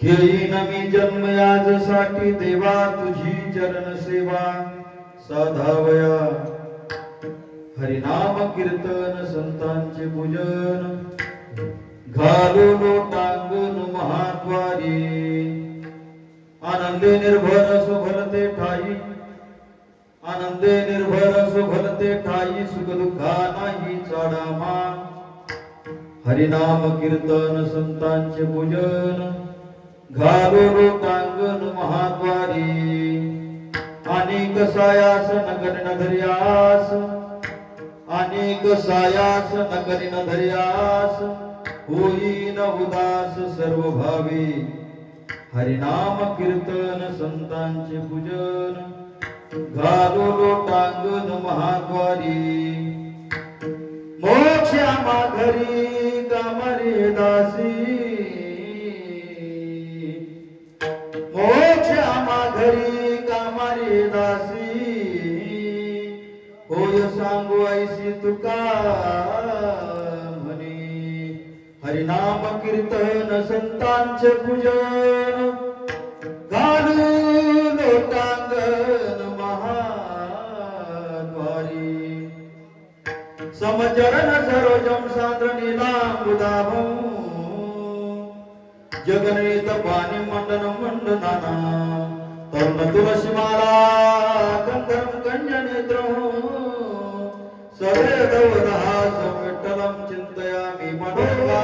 घेईन मी जन्म याजसाठी देवा तुझी चरण सेवा साधावया हरिनाम कीर्तन संतांचे पूजन घालू लोटांगण महाद्वारी आनंदे निर्भर सुभलते ठाई आनंदे निर्भर सुभलते ठाई सुख दुःखा नाही चाडामा हरिनाम कीर्तन संतांचे पूजन घालू लोटांगण महाद्वारी अनेक सायास नगर नधर्यास अनेक सायास नगर नधर्यास होईन उदास सर्व भावी हरिनाम कीर्तन संतांचे पूजन घालू लोटांगण महाद्वारी मोक्ष माघरी कामरे दासी मोक्ष माघरी कामरे दासी होय सांगू ऐसी तुका म्हणे हरिनाम कीर्तन संतांचे पूजन घालू लोटांगण महाद्वारी समचरण सरोजम सान्द्र नीलांबुदाभं जगन्नीत पाणी मंडन मंडनाना तरुण तुलसीमाला गंधर्व कन्या नेत्रं सवेदवदहास विठ्ठलं चिन्तयामि मनोरंगा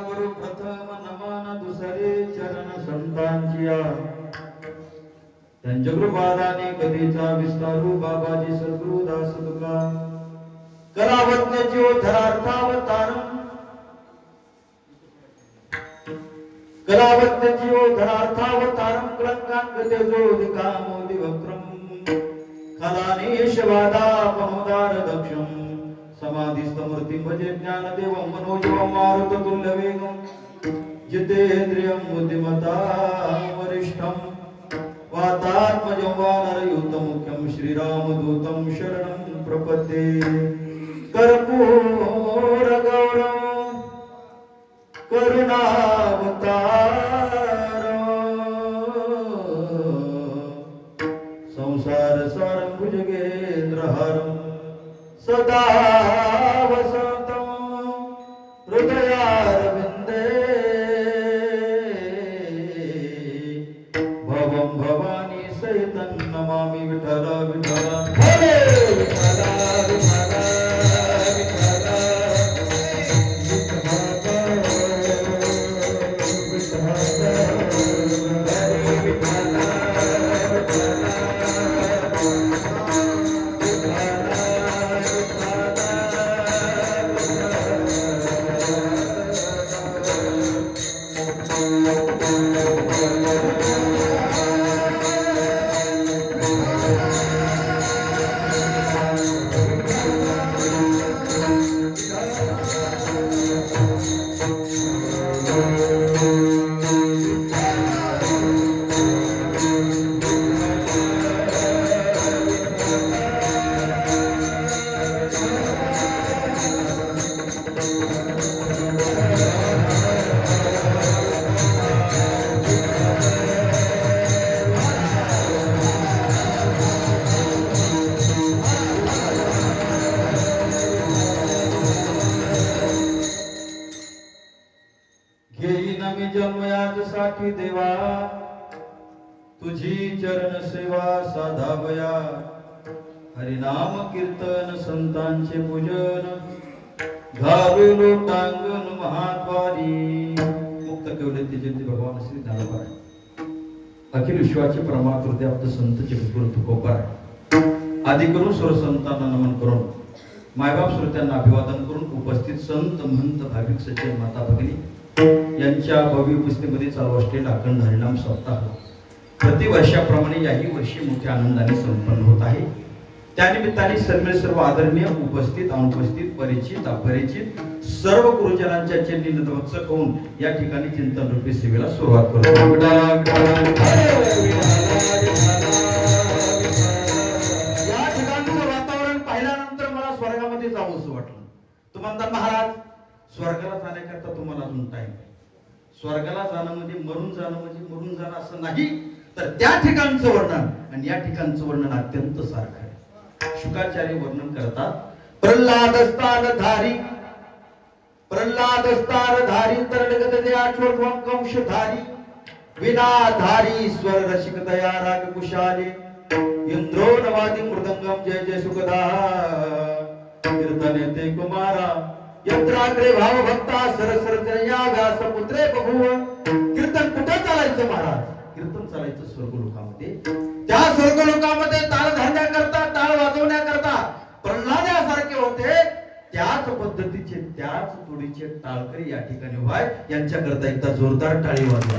करू प्रथम त्यांच्या कृपादाने कधीचा विस्तारू बाबाजी सद्गुरु दास तुका करावत्य जीवधरार्थावतारम करावत्य जीवधरार्थावतारम कलंकांकते ज्योतिकामोदि वक्त्रम खलानेशवादा पमोदार दक्षम समाधिस्तमूर्तिं भजे ज्ञानदेवं मनोजवं मारुततुल्यवेगं जितेन्द्रियं बुद्धिमतां वरिष्ठं वातात्मजं वानरयूतमुख्यं श्रीरामदूतं शरणं प्रपद्ये कर्पूरगौरं करुणावतारं संसारसारं भुजगेन्द्रहारं सदा वसन्तं हृदयारविन्दे भवं भवानी सहितं नमामि विठ्ठल विठ्ठल हरे विठ्ठल विठ्ठल माझ्यासाठी देवा तुझी चरण सेवा साधावया हरिनाम कीर्तन संतांचे पूजन घालू लोटांगण महाद्वारी मुक्त केवढे जयंती भगवान श्री ज्ञानोबा अखिल विश्वाचे परमार्थ हृदयाप्त संत जगद्गुरु तुकोबा आदी करून सर्व संतांना नमन करून मायबाप श्रोत्यांना अभिवादन करून उपस्थित संत महंत भाविक सज्जन माता भगिनी यांच्या भव्य उपस्थितीमध्ये चालू असलेला अखंड हरिनाम सप्ताह प्रतिवर्षाप्रमाणे याही वर्षी मोठ्या आनंदाने संपन्न होत आहे. त्यानिमित्ताने सर्व आदरणीय उपस्थित अनुपस्थित परिचित अपरिचित सर्व गुरुजनांच्या चरणी नतमस्तक होऊन या ठिकाणी चिंतन रूपी सेवेला सुरुवात करतो. या ठिकाणचं वातावरण पाहिल्यानंतर मला स्वर्गामध्ये जावंसं वाटलं. तुम्हाला महाराज स्वर्गाला जाण्याकरता तुम्हाला अजून टाइम आहे. स्वर्गाला जाणं म्हणजे मरून जाणं असं नाही, तर त्या ठिकाणचं वर्णन आणि या ठिकाणचं वर्णन अत्यंत सारखं आहे. शुकाचार्य वर्णन करतात प्रल्हाद धारी तरडगत दया चोरध्वं कंशधारी विनाधारी स्वर रसिक दया राग कुशाले इंद्रो नवादी मृदंगम जय जय सुखदा कीर्तने ते कुमारा यंत्राग्रे भाव भक्ता सरसर जया व्यास पुत्रे बभुव. कीर्तन कुठे चालायचं महाराज? कीर्तन चालायचं स्वर्गलोकामध्ये. त्या स्वर्गलोकामध्ये ताल धरण्याकरता टाळ वाजवण्याकरता प्रल्हादासारखे होते. त्याच पद्धतीचे त्याच तोडीचे टाळकरी या ठिकाणी व्हाय यांच्याकरता एकदा जोरदार टाळी वाजवा.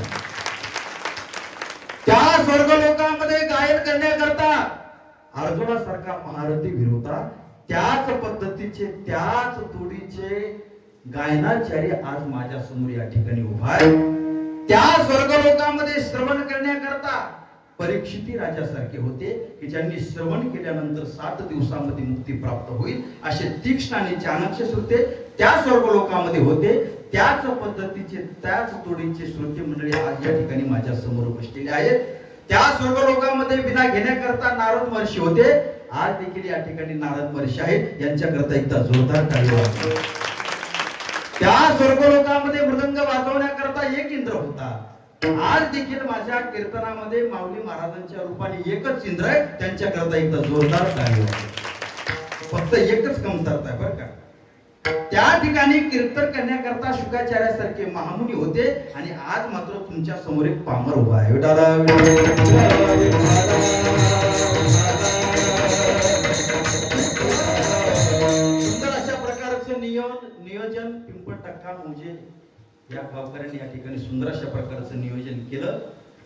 त्या स्वर्गलोकामध्ये गायन करण्याकरता अर्जुनासारखा महारथी वीर होता. त्याच पद्धतीचे त्याच तोडीचे गायनाचार्य आज माझ्या समोर या ठिकाणी उभा आहे. त्या स्वर्गलोकामध्ये श्रवण करण्याकरता परीक्षिती राजासारखे होते की ज्यांनी श्रवण केल्यानंतर 7 दिवसामध्ये मुक्ती प्राप्त होईल असे तीक्ष्ण आणि चाणक्य होते. त्या स्वर्गलोकामध्ये होते. त्याच पद्धतीचे त्याच तोडीचे श्रोते मंडळी आज या ठिकाणी माझ्या समोर बसलेले आहेत. त्या स्वर्गलोकामध्ये विना घेण्याकरता नारद महर्षी होते. आज देखील या ठिकाणी नारद महर्षी आहेत. यांच्याकरता एकदा जोरदार टाळी वाजवा. त्या स्वर्गलोकामध्ये मृदंग वाजवण्याकरता एक इंद्र होता. आज देखील माझ्या कीर्तनामध्ये माऊली महाराजांच्या रूपाने एकच इंद्र आहे. त्यांच्याकरता एकदा जोरदार टाळी वाजवा. फक्त एकच कमतरता आहे बरं का. त्या ठिकाणी कीर्तन करण्याकरता शुकाचार्यासारखे महामुनी होते आणि आज मात्र तुमच्या समोर एक पामर उभा आहे. सुंदर अशा प्रकारचं नियोजन पिंपळटक्का म्हणजे या गावकऱ्यांनी या ठिकाणी सुंदर अशा प्रकारचं नियोजन केलं.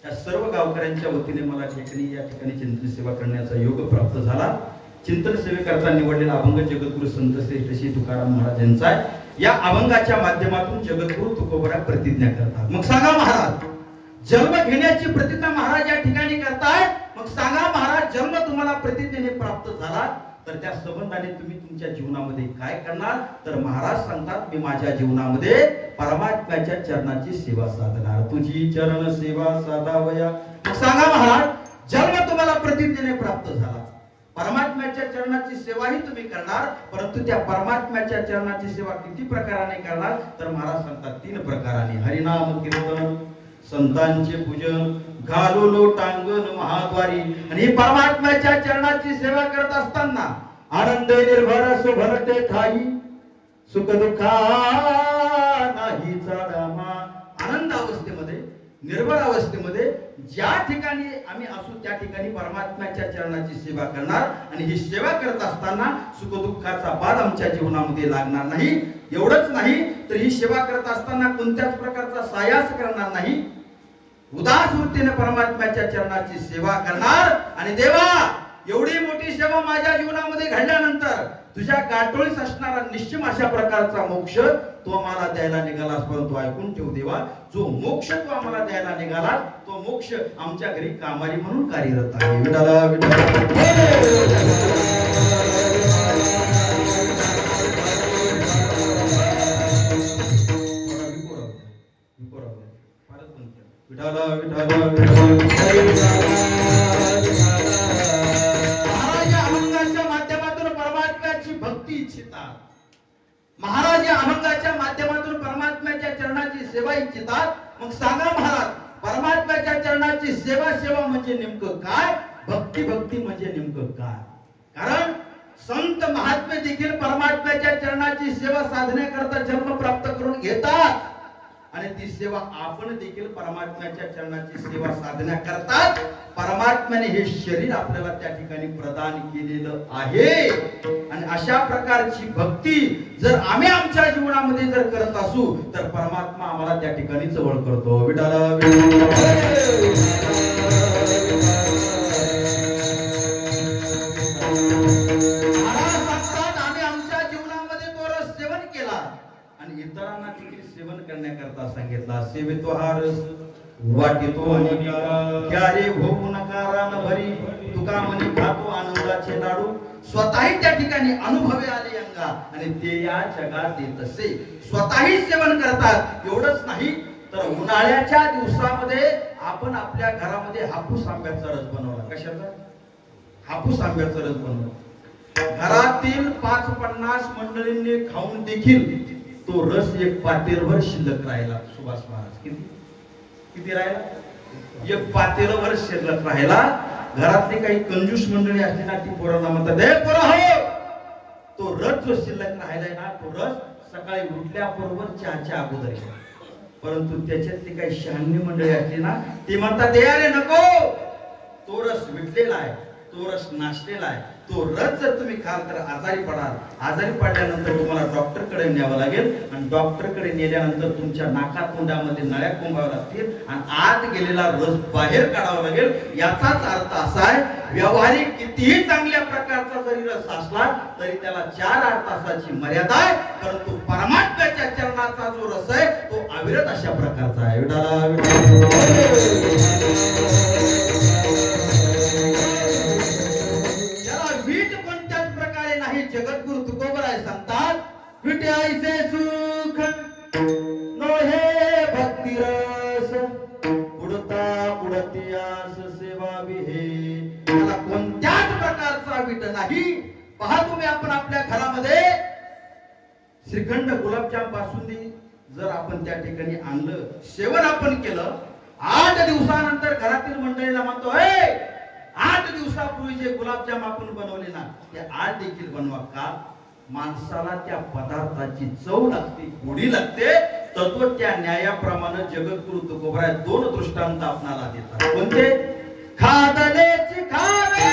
या सर्व गावकऱ्यांच्या वतीने मला या ठिकाणी चिंतन सेवा करण्याचा योग प्राप्त झाला. चिंतन सेवेकरता निवडलेला अभंग जगद्गुरु संत श्रेष्ठ श्री तुकाराम महाराज यांचा आहे. या अभंगाच्या माध्यमातून जगद्गुरु तुकोबरा प्रतिज्ञा करतात. मग सांगा महाराज, जन्म घेण्याची प्रतिज्ञा महाराज या ठिकाणी करतायत. मग सांगा महाराज, जन्म तुम्हाला प्रतिज्ञेने प्राप्त झाला तर त्या संबंधाने तुम्ही तुमच्या जीवनामध्ये काय करणार? तर महाराज सांगतात, मी माझ्या जीवनामध्ये परमात्म्याच्या चरणाची सेवा साधणार. तुझी चरण सेवा साधावया. मग सांगा महाराज, जन्म तुम्हाला प्रतिज्ञेने प्राप्त झाला, परमात्म्याच्या चरणाची सेवाही तुम्ही करणार, परंतु त्या परमात्म्याच्या चरणाची सेवा किती प्रकाराने करणार? तर महाराज सांगतात 3 प्रकाराने. हरिनाम कीर्तन, संतांचे पूजन, घालू लोटांगण महाद्वारी. आणि परमात्म्याच्या चरणाची सेवा करत असताना आनंद निर्भर सुभरते ठाई सुख दुःखा नाही चाळामा. आनंद अवस्थेमध्ये निर्भर अवस्थेमध्ये ज्या ठिकाणी आम्ही असू त्या ठिकाणी परमात्म्याच्या चरणाची सेवा करणार. आणि ही सेवा करत असताना सुख दुःखाचा बाध आमच्या जीवनामध्ये लागणार नाही. एवढंच नाही तर ही सेवा करत असताना कोणत्याच प्रकारचा सायास करणार नाही. उदास वृत्तीने परमात्म्याच्या चरणाची सेवा करणार. आणि देवा, एवढी मोठी सेवा माझ्या जीवनामध्ये घडल्यानंतर तुझ्या गाठोळीस असणारा निश्चिम अशा प्रकारचा मोक्ष तो आम्हाला द्यायला निघालास. परंतु ऐकून ठेव देवा, जो मोक्ष तो आम्हाला द्यायला निघाला तो मोक्ष आमच्या घरी कामारी म्हणून कार्यरत आहे. विठाला महाराज अभंगाच्या माध्यमातून परमात्म्याची भक्ती इच्छितात. महाराज या अभंगाच्या माध्यमातून परमात्म्याच्या चरणाची सेवा इच्छितात. मग सांगा महाराज, परमात्म्याच्या चरणाची सेवा म्हणजे नेमकं काय, भक्ती म्हणजे नेमकं काय? कारण संत महात्मे देखील परमात्म्याच्या चरणाची सेवा साधण्याकरता जन्म प्राप्त करून घेतात आणि ती सेवा आपण देखील परमात्म्याच्या चरणाची सेवा साधण्याकरता परमात्म्याने हे शरीर आपल्याला त्या ठिकाणी प्रदान केलेलं आहे. आणि अशा प्रकारची भक्ती जर आम्ही आमच्या जीवनामध्ये जर करत असू तर परमात्मा आम्हाला त्या ठिकाणी जवळ करतो. आम्ही आमच्या जीवनामध्ये तो रस सेवन केला आणि इतरांना देखील सेवन करण्याकरता सांगितला. सेवितो हा रस वाटितो अनेका, क्या रे भोगू नका रान भरी, तुका म्हणे खातो आनंदाचे लाडू. स्वतःही त्या ठिकाणी अनुभवे आले अंगा आणि ते या जगात येत असे. स्वतःही सेवन करतात. एवढंच नाही तर उन्हाळ्याच्या दिवसामध्ये आपण आपल्या घरामध्ये हापूस आंब्याचा रस बनवला. कशाचा? हापूस आंब्याचा रस बनवला. घरातील 5-50 मंडळींनी खाऊन देखील तो रस एक पातेलभर शिल्लक राहिला. सुभाष महाराज किती राहिला? एक पातेलभर शिल्लक राहिला. घरातली काही कंजूस मंडळी असते ना, ती पोरांना म्हणतात, हे पोरं हो, तो रस जो शिल्लक राहिलाय ना, तो रस सकाळी उठल्याबरोबर चहाच्या अगोदर घ्या. परंतु त्याच्यातली काही शहाणी मंडळी असते ना, ती म्हणतात, हे अरे नको, तो रस विटलेला आहे, तो रस नाशलेला आहे. तो रस जर तुम्ही खाल तर आजारी पडाल. आजारी पडल्यानंतर तुम्हाला डॉक्टरकडे न्यावं लागेल आणि डॉक्टरकडे नेल्यानंतर तुमच्या नाका तोंडामध्ये नळ्या कोंबाव्या लागतील आणि आत गेलेला रस बाहेर काढावा लागेल. याचाच अर्थ असा आहे, व्यावहारिक कितीही चांगल्या प्रकारचा जरी रस असला तरी त्याला 4-8 तासाची मर्यादा आहे. परंतु परमात्म्याच्या चरणाचा जो रस आहे तो अविरत अशा प्रकारचा आहे. जगद्गुरु तुकोबराय सांगतात, विटे ऐसे सुख नो हे भक्ती रस, पुढता पुढती आस सेवा विहे. त्याला कोणत्याच प्रकारचा विट नाही. पहा तुम्ही, आपण आपल्या घरामध्ये श्रीखंड गुलाबजाम पासून जर आपण त्या ठिकाणी आणलं, सेवन आपण केलं, 8 दिवसानंतर घरातील मंडळीला म्हणतो, 8 दिवसापूर्वी जे गुलाबजाम आपण बनवले ना, ते आज देखील बनवा. का? माणसाला त्या पदार्थाची चव लागते, गोडी लागते. तत्व त्या न्यायाप्रमाणे जगद्गुरु तुकोबराय 2 दृष्टांत आपणाला देतात. कोणते? खादलेची खावे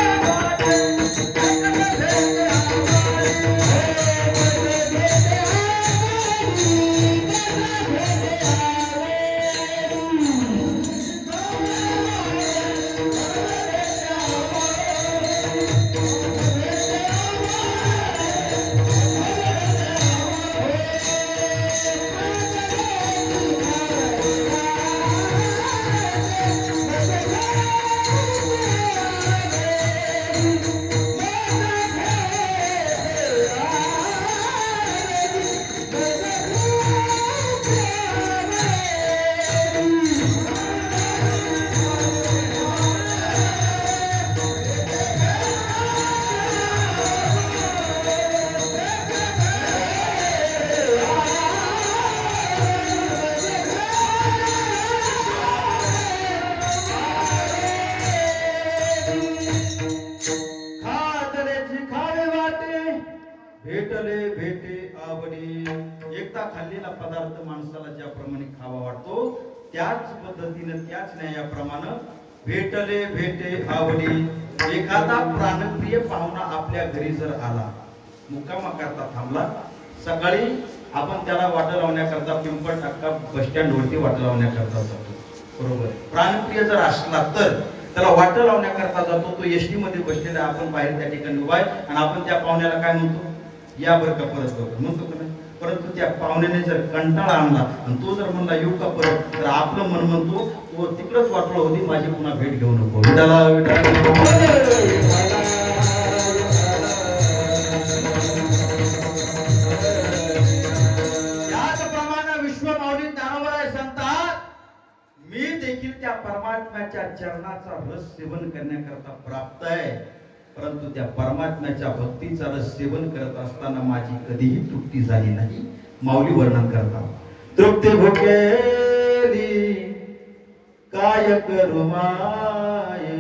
भेटले भेटे आवडी. एकदा खाल्लेला पदार्थ माणसाला ज्याप्रमाणे खावा वाटतो त्याच पद्धतीने, त्याच न्यायाप्रमाणे भेटले भेटे आवडी. एखादा प्राणप्रिय पाहुणा आपल्या घरी जर आला, मुक्कामा करता थांबला, सकाळी आपण त्याला वाटा लावण्याकरता पिंपळ टाका बस स्टँड वरती वाटा लावण्याकरता जातो. बरोबर? प्राणप्रिय जर असला तर त्याला वाटा लावण्याकरता जातो. तो एसटी मध्ये बसलेला, आपण बाहेर त्या ठिकाणी उभा आहे आणि आपण त्या पाहुण्याला काय म्हणतो? या बरं का परत म्हणतो का नाही? परंतु त्या पाहुण्याने जर कंटाळा आणला आणि तो जर म्हणला येऊ का परत, तर आपलं मन म्हणतो तो तिकडच वाटलं होती, माझी पुन्हा भेट घेऊ नको. त्याचप्रमाणे विश्वमाऊली ज्ञानोबराय सांगतात, मी देखील त्या परमात्म्याच्या चरणाचा रस सेवन करण्याकरता प्राप्त आहे. परंतु त्या परमात्म्याच्या भक्तीचा रस सेवन करत असताना माझी कधीही तृप्ती झाली नाही. माऊली वर्णन करतात, तृप्ती भुकेली काय करू माये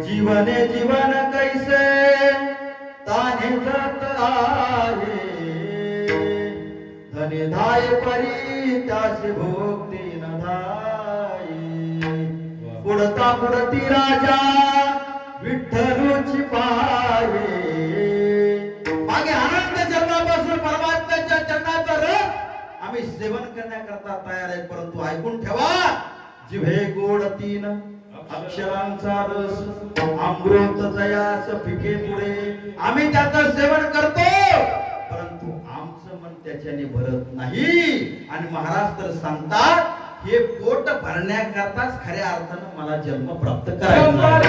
जीवने जीवन कैसे ताने जात आहे धने धाय परी त्यास भोगते न धाये पुढता पुढती राजा विठ्ठलूची पाये मागे अनंत जन्मापासून परमात्म्याच्या चरणाचा रस आम्ही सेवन करण्याकरता तयार आहे, परंतु ऐकून ठेवा जिव्हे गोड तीन अक्षरांचा रस अमृत जयास फिके पुढे आम्ही त्याचं सेवन करतो, परंतु आमचं मन त्याच्याने भरत नाही. आणि महाराज तर सांगतात हे पोट भरण्याकरताच खऱ्या अर्थानं मला जन्म प्राप्त करायचा.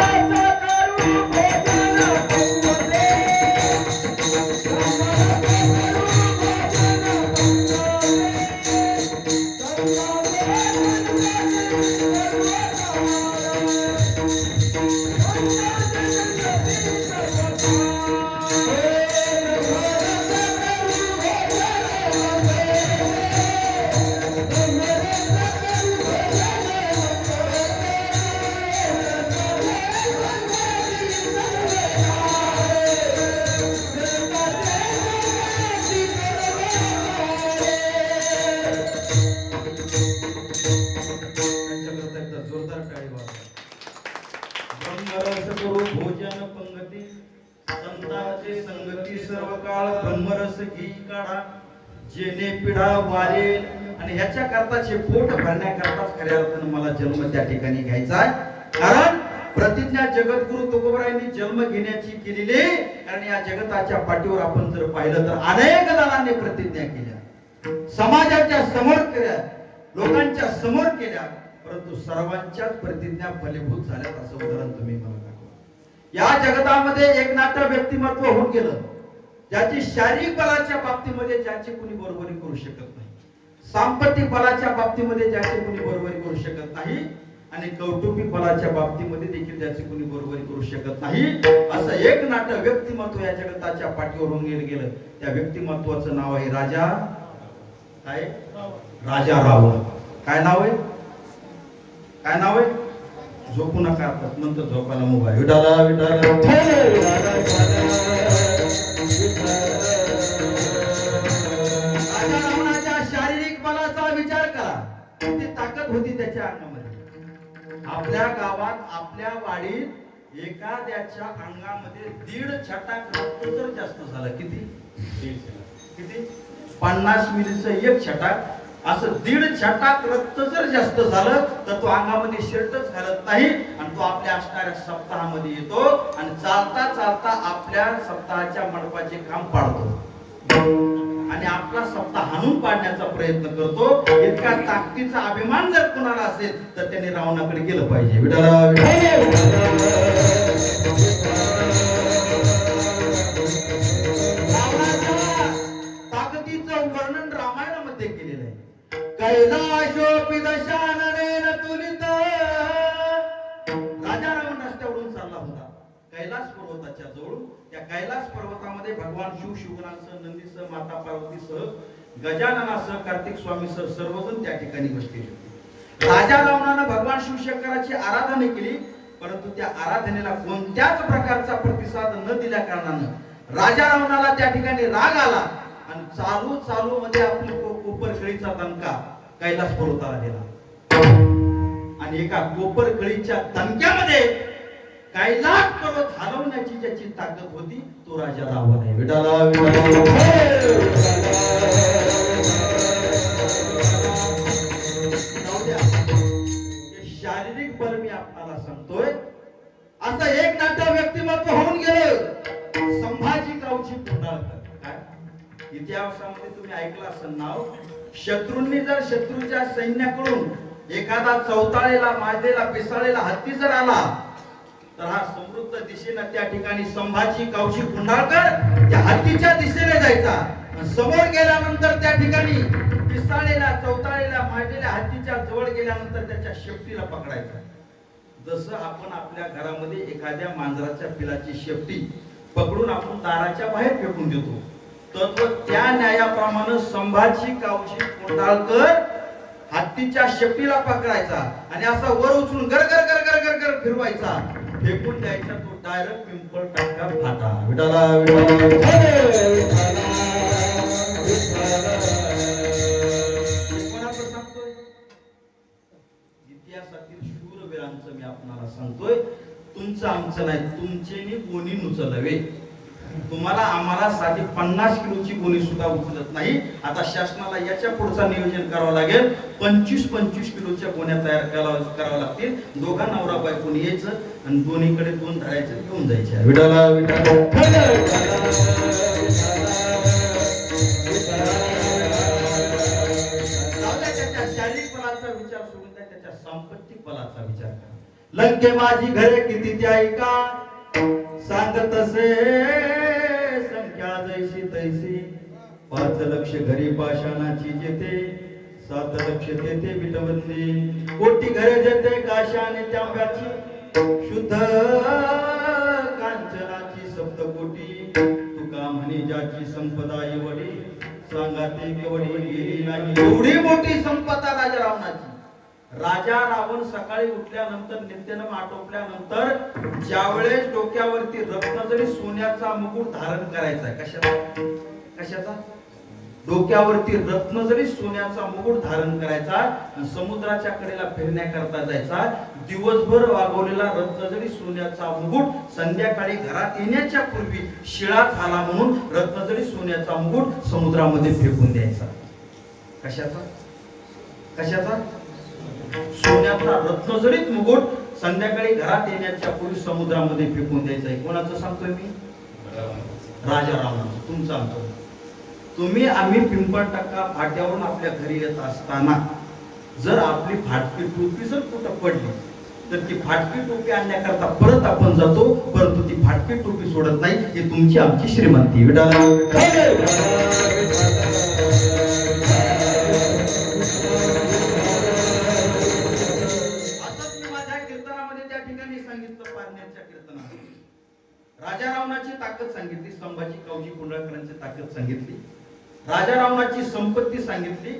भोजन पंगती संतांचे संगती सर्व काळ ब्रह्मरस घी काढा जेने पिढा वारेल. आणि ह्याच्या करताचे पोट भरण्याकरताच खऱ्या अर्थानं मला जन्म त्या ठिकाणी घ्यायचा आहे. कारण प्रतिज्ञा जगद्गुरु तुकोबरायांनी जन्म घेण्याची केलेली, कारण या जगताच्या पाठीवर आपण जर पाहिलं तर अनेक जणांनी प्रतिज्ञा केल्या, समाजाच्या समोर केल्या, लोकांच्या समोर केल्या, परंतु सर्वांच्याच प्रतिज्ञा फलीभूत झाल्यात असं उदाहरण तुम्ही मला दाखवा. या जगतामध्ये एक नाट्य व्यक्तिमत्व होऊन गेलं ज्याची शारीरिक बलाच्या बाबतीमध्ये ज्याची कुणी बरोबरी करू शकत नाही, सांपत्तिक बलाच्या बाबतीमध्ये ज्याची कुणी बरोबरी करू शकत नाही, आणि कौटुंबिक बलाच्या बाबतीमध्ये देखील ज्याची कुणी बरोबरी करू शकत नाही, असं एक नाट्य व्यक्तिमत्व या जगताच्या पाठीवर होऊन गेलं. त्या व्यक्तिमत्वाचं नाव आहे राजा काय राजा रावण. काय नाव आहे? काय नाव आहे? झोपू नका नंतर झोपायला मोबाईल. विठाला विठाला राजा रावणाच्या शारीरिक बलाचा विचार करा, किती ताकद होती त्याच्या अंगामध्ये. आपल्या गावात आपल्या वाडीत एखाद्याच्या अंगामध्ये 1.5 छटाक रक्त जर जास्त झालं, किती 50 मिलीचं 1 छटाक, असं 1.5 छटाक रक्त जर जास्त झालं तर तो अंगामध्ये शर्टच घालत नाही आणि तो आपल्या असणाऱ्या सप्ताहामध्ये येतो आणि चालता चालता आपल्या सप्ताहाच्या मंडपाचे काम पाडतो आणि आपला सप्ताह हाणून पाडण्याचा प्रयत्न करतो. इतका ताकदीचा अभिमान जर कुणाला असेल तर त्याने रावणाकडे गेलं पाहिजे. ताकदीचं वर्णन रामायणामध्ये केलेलं आहे. कैलाशोपी दशाननेन तुलित. राजा रावण रस्त्यावरून चालला होता कैलास पर्वताच्या जवळ. त्या कैलास पर्वतामध्ये भगवान शिव, शिवगणांसह, नंदीसह, माता पार्वतीसह, गजाननासह, कार्तिक स्वामीसह सर्वजण त्या ठिकाणी बसलेले होते. राजा रावणानं भगवान शिवशंकराची आराधना केली, परंतु त्या आराधनेला कोणत्याच प्रकारचा प्रतिसाद न दिल्या कारणानं राजा रावणाला त्या ठिकाणी राग आला आणि चालू चालू मध्ये आपली कोपरखळीचा दणका कैलास पर्वताला दिला आणि एका कोपरखळीच्या दणक्यामध्ये कैलास पर्वत हलवण्याची ज्याची ताकद होती तो राजा रावण आहे. विठाला शारीरिक बल मी आपल्याला सांगतोय. असं एक नाट्य व्यक्तिमत्व होऊन गेलं संभाजी गावची पुंडाळकर. काय इतिहासामध्ये तुम्ही ऐकलं असं नाव. शत्रूंनी जर शत्रूच्या सैन्याकडून एखादा चौताळेला, माजलेला, पिसाळेला हत्ती जर आला तर हा समृद्ध दिशेने त्या ठिकाणी संभाजी गावची पुंडाळकर त्या हत्तीच्या दिशेने जायचा. समोर गेल्यानंतर त्या ठिकाणी पिसाळेला, चौताळेला, माजलेल्या हत्तीच्या जवळ गेल्यानंतर त्याच्या शेपटीला पकडायचा. जसं आपण आपल्या घरामध्ये एखाद्या मांजराच्या पिलाची शेपटी पकडून आपण दाराच्या बाहेर फेकून देतो, तर त्या न्यायाप्रमाणे संभाजी गावची पुंडाळकर हत्तीच्या शेपटीला पकडायचा आणि असा वर उचलून गर गर गर गर गर गर फिरवायचा, फेकून द्यायचा, तो डायरेक्ट पिंपळ टाका फाटा. विठाला कोणाचं सांगतोय? इतिहासातील शूरवीरांचं मी आपणाला सांगतोय. तुमचं आमचं नाही, तुमचे गोणी उचलवे. तुम्हाला आम्हाला साधी 50 किलोची गोणी सुद्धा उचलत नाही. आता शासनाला याच्या पुढचा नियोजन करावं लागेल. 25-25 किलोच्या गोण्या तयार कराव्या लागतील. दोघा नवरा बायकोनी यायचं आणि दोन्हीकडे 2 धरायचे, घेऊन जायचे. विठाला त्याच्या शारीरिक बलाचा विचार सोडून द्या, त्याच्या सांपत्तिक बलाचा विचार करा. लंके माझी घरे किती त्या ऐका, सांगत असे संख्या जैशी तैसी. 5 लक्ष घरी पाषाणाची जेते, 7 लक्ष तेथे विटवंती. कोटी घरे जेते काशाने तांब्याची, शुद्ध कांचनाची सप्तकोटी. तुका म्हणे ज्याची संपदा एवढी, सांगा ते केवढी गेली नाही. एवढी मोठी संपदा राजा रावणाची. राजा रावण सकाळी उठल्यानंतर नित्यनेम आटोपल्यानंतर ज्यावेळेस डोक्यावरती रत्नजरी सोन्याचा मुकुट धारण करायचा. कशाचा? डोक्यावरती रत्नजरी सोन्याचा मुकुट धारण करायचा आणि समुद्राच्या कडेला फिरण्याकरता जायचा. दिवसभर वागवलेला रत्नजरी सोन्याचा मुकुट संध्याकाळी घरात येण्याच्या पूर्वी शिळा झाला म्हणून रत्नजरी सोन्याचा मुकुट समुद्रामध्ये फेकून द्यायचा. कशाचा? सोन्याचा रत्नजडीत मुकुट संध्याकाळी घरात येण्याच्या पूर्वी समुद्रामध्ये फेकून द्यायचा. कोणाचं सांगतोय मी? राजा रावणाचं. तुमचं सांगतो. तुम्ही आम्ही पिंपळटक्का फाट्यावरून आपल्या घरी येत असताना जर आपली फाटकी टोपी जर कुठं पडली तर ती फाटकी टोपी आणण्याकरता परत आपण जातो, परंतु ती फाटकी टोपी सोडत नाही. ही तुमची आमची श्रीमंती. राजा रावणाची ताकद सांगितली, संभाजी कावजी कुंडळकरांची ताकद सांगितली, राजा रावणाची संपत्ती सांगितली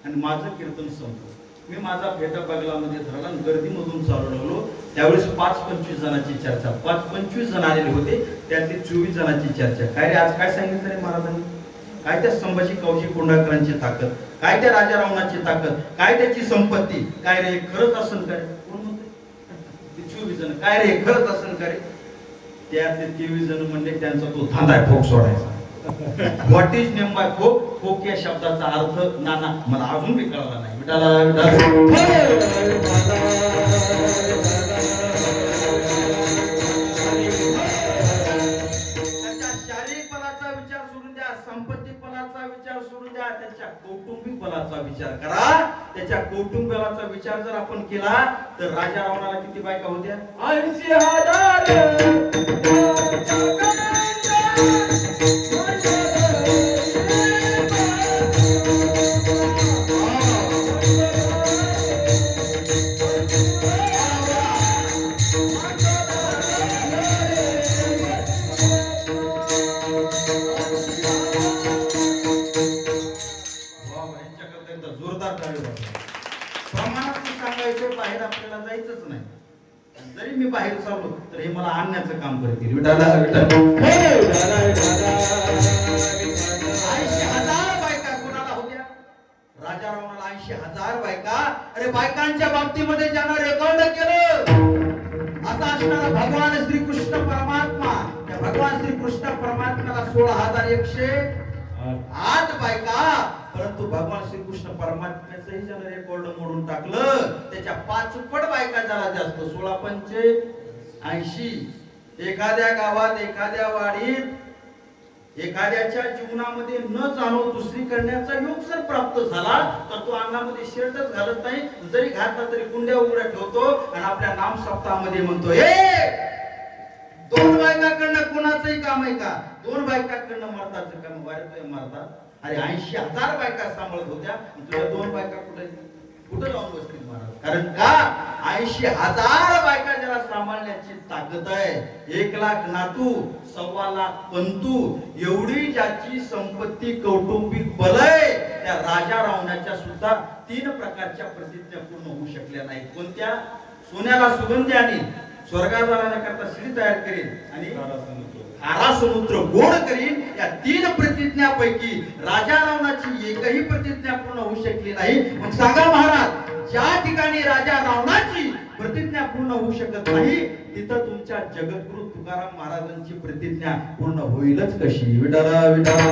आणि माझं कीर्तन संपलं. मी माझा फेटा बगलामध्ये धरला आणि गर्दीमधून चालू लागलो. त्यावेळेस 5-25 जणांची चर्चा, 5-25 जण आलेले होते, त्यातले 24 जणांची चर्चा. काय रे आज काय सांगितलं रे महाराजांनी? काय त्या संभाजी कावजी कुंडळकरांची ताकद, काय त्या राजा रावणाची ताकद, काय त्याची संपत्ती, काय रे खरंच असेल काय? कोण म्हणते? 24 जण. काय रे खरंच असेल काय? त्यातले 23 जण म्हणले त्यांचा तो धांदा आहे फोक सोडायचा. What is name by folk? Folk या शब्दाचा अर्थ नाना मला अजून बी कळला नाही. त्याच्या शारीरिक बलाचा विचार सोडून द्या, संपत्ती बलाचा विचार सोडून द्या, त्याच्या कौटुंबिक बलाचा विचार करा. त्याच्या कौटुंबिक बलाचा विचार जर आपण केला तर राजा रावणाला किती बायका होत्या? 80,000. जोरदार टाळी वाजवा. प्रमाणात सांगायचं, बाहेर आपल्याला जायचंच नाही. जरी मी बाहेर चाललो तर हे मला आणण्याचं काम करतील. 80,000 बायका कोणाला होत्या? राजा रावणाला 80,000 बायका. अरे बायकांच्या बाबतीमध्ये ज्यानं रेकॉर्ड केलं आता असणारा भगवान श्रीकृष्ण परमात्मा, त्या भगवान श्रीकृष्ण परमात्म्याला 16,108 बायका. परंतु भगवान श्रीकृष्ण परमात्म्याचंही ज्यानं रेकॉर्ड मोडून टाकलं, त्याच्या 5 पट बायका झाला जास्त. 16-5 एखाद्या गावात, एखाद्या वाडीत, एखाद्याच्या जीवनामध्ये न जाणून दुसरी करण्याचा योग जर प्राप्त झाला तर तो अंगामध्ये शर्टच घालत नाही, जरी घातला तरी कुंड्या उघड्या ठेवतो आणि आपल्या नाम सप्ताहामध्ये म्हणतो, हे 2 बायकाकडनं कोणाचंही काम आहे का? 2 बायकाकडनं मरताचं काम वाढतोय मरतात. अरे 80,000 बायका सांभाळत होत्या, तुझ्या 2 बायका कुठे जाऊन बसतील महाराज? कारण का 80,000 बायका ज्याला सांभाळण्याची ताकद आहे, 1 लाख नातू, 1.25 लाख पंतू, एवढी ज्याची संपत्ती कौटुंबिक बल आहे, त्या राजा रावणाच्या सुद्धा 3 प्रकारच्या प्रतिज्ञा पूर्ण होऊ शकल्या नाहीत. कोणत्या? सोन्याला सुगंधी आणि स्वर्गात जाण्याकरता शिडी तयार करेल आणि खारा समुद्र गोड करीन. या 3 प्रतिज्ञापैकी राजा रावणाची एकही प्रतिज्ञा पूर्ण होऊ शकली नाही. मग सांगा महाराज, ज्या ठिकाणी राजा रावणाची प्रतिज्ञा पूर्ण होऊ शकत नाही तिथं तुमच्या जगद्गुरु तुकाराम महाराजांची प्रतिज्ञा पूर्ण होईलच कशी? विठाला विठाला.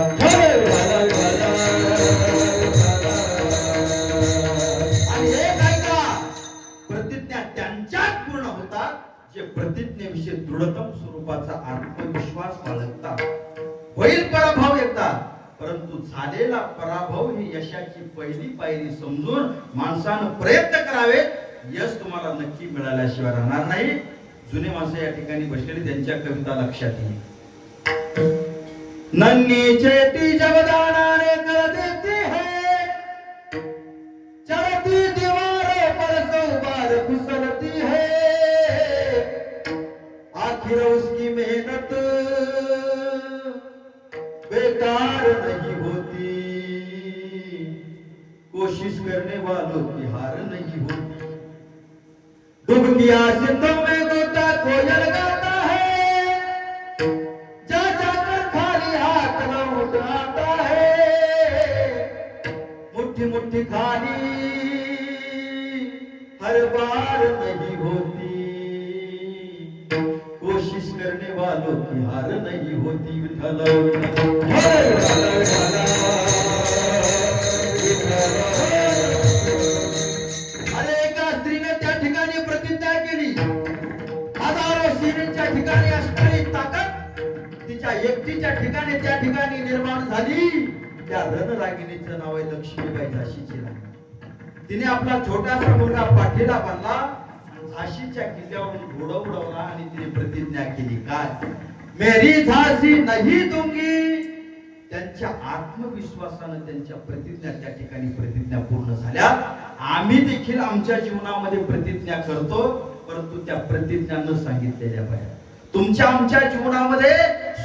आणि हे काय का प्रतिज्ञा त्यांच्यात पूर्ण होतात जे प्रतिज्ञेविषयी दृढतम स्वरूपाचा आत्मविश्वास बाळगतात. होईल पराभव एकदा, परंतु झालेला पराभव ही यशाची पहिली पायरी समजून माणसानं प्रयत्न करावे. यश तुम्हाला नक्की मिळाल्याशिवाय राहणार नाही. जुने माणसं या ठिकाणी बसलेली त्यांच्या कविता लक्षात येईल. नन्ही चेती जब दानाने कर देती है, चलती दीवारों पर सौबार फिसलती है, आखिर उसकी मेहनत बेकार नहीं होती, कोशिश करने वालों की हार नहीं होती. डूब गया सिंधु में गोता कोयल गाता है, जा जाकर खाली हाथ न उठाता है, मुट्ठी मुट्ठी खाली हर बार नहीं होती, कोशिश करने वालों की हार नहीं होती. विठ्ठल अरे एका स्त्रीने त्या ठिकाणी प्रतिज्ञा केली. हजारो स्त्रियांच्या ठिकाणी असणारी ताकद तिच्या एकटीच्या ठिकाणी त्या ठिकाणी निर्माण झाली. त्या रणरागिणीचं नाव आहे लक्ष्मीबाई झाशीची राणी. तिने आपला छोटासा मुलगा पाठीला बांधला, झाशीच्या किल्ल्यावरून घोडा उडवला आणि तिने प्रतिज्ञा केली. काय? मेरी झाशी नाही दूंगी. त्यांच्या आत्मविश्वासाने त्यांच्या प्रतिज्ञा त्या ठिकाणी प्रतिज्ञा पूर्ण झाल्या. आम्ही देखील आमच्या जीवनामध्ये प्रतिज्ञा करतो, परंतु त्या प्रतिज्ञा न सांगितलेल्या पाहिजे. तुमच्या आमच्या जीवनामध्ये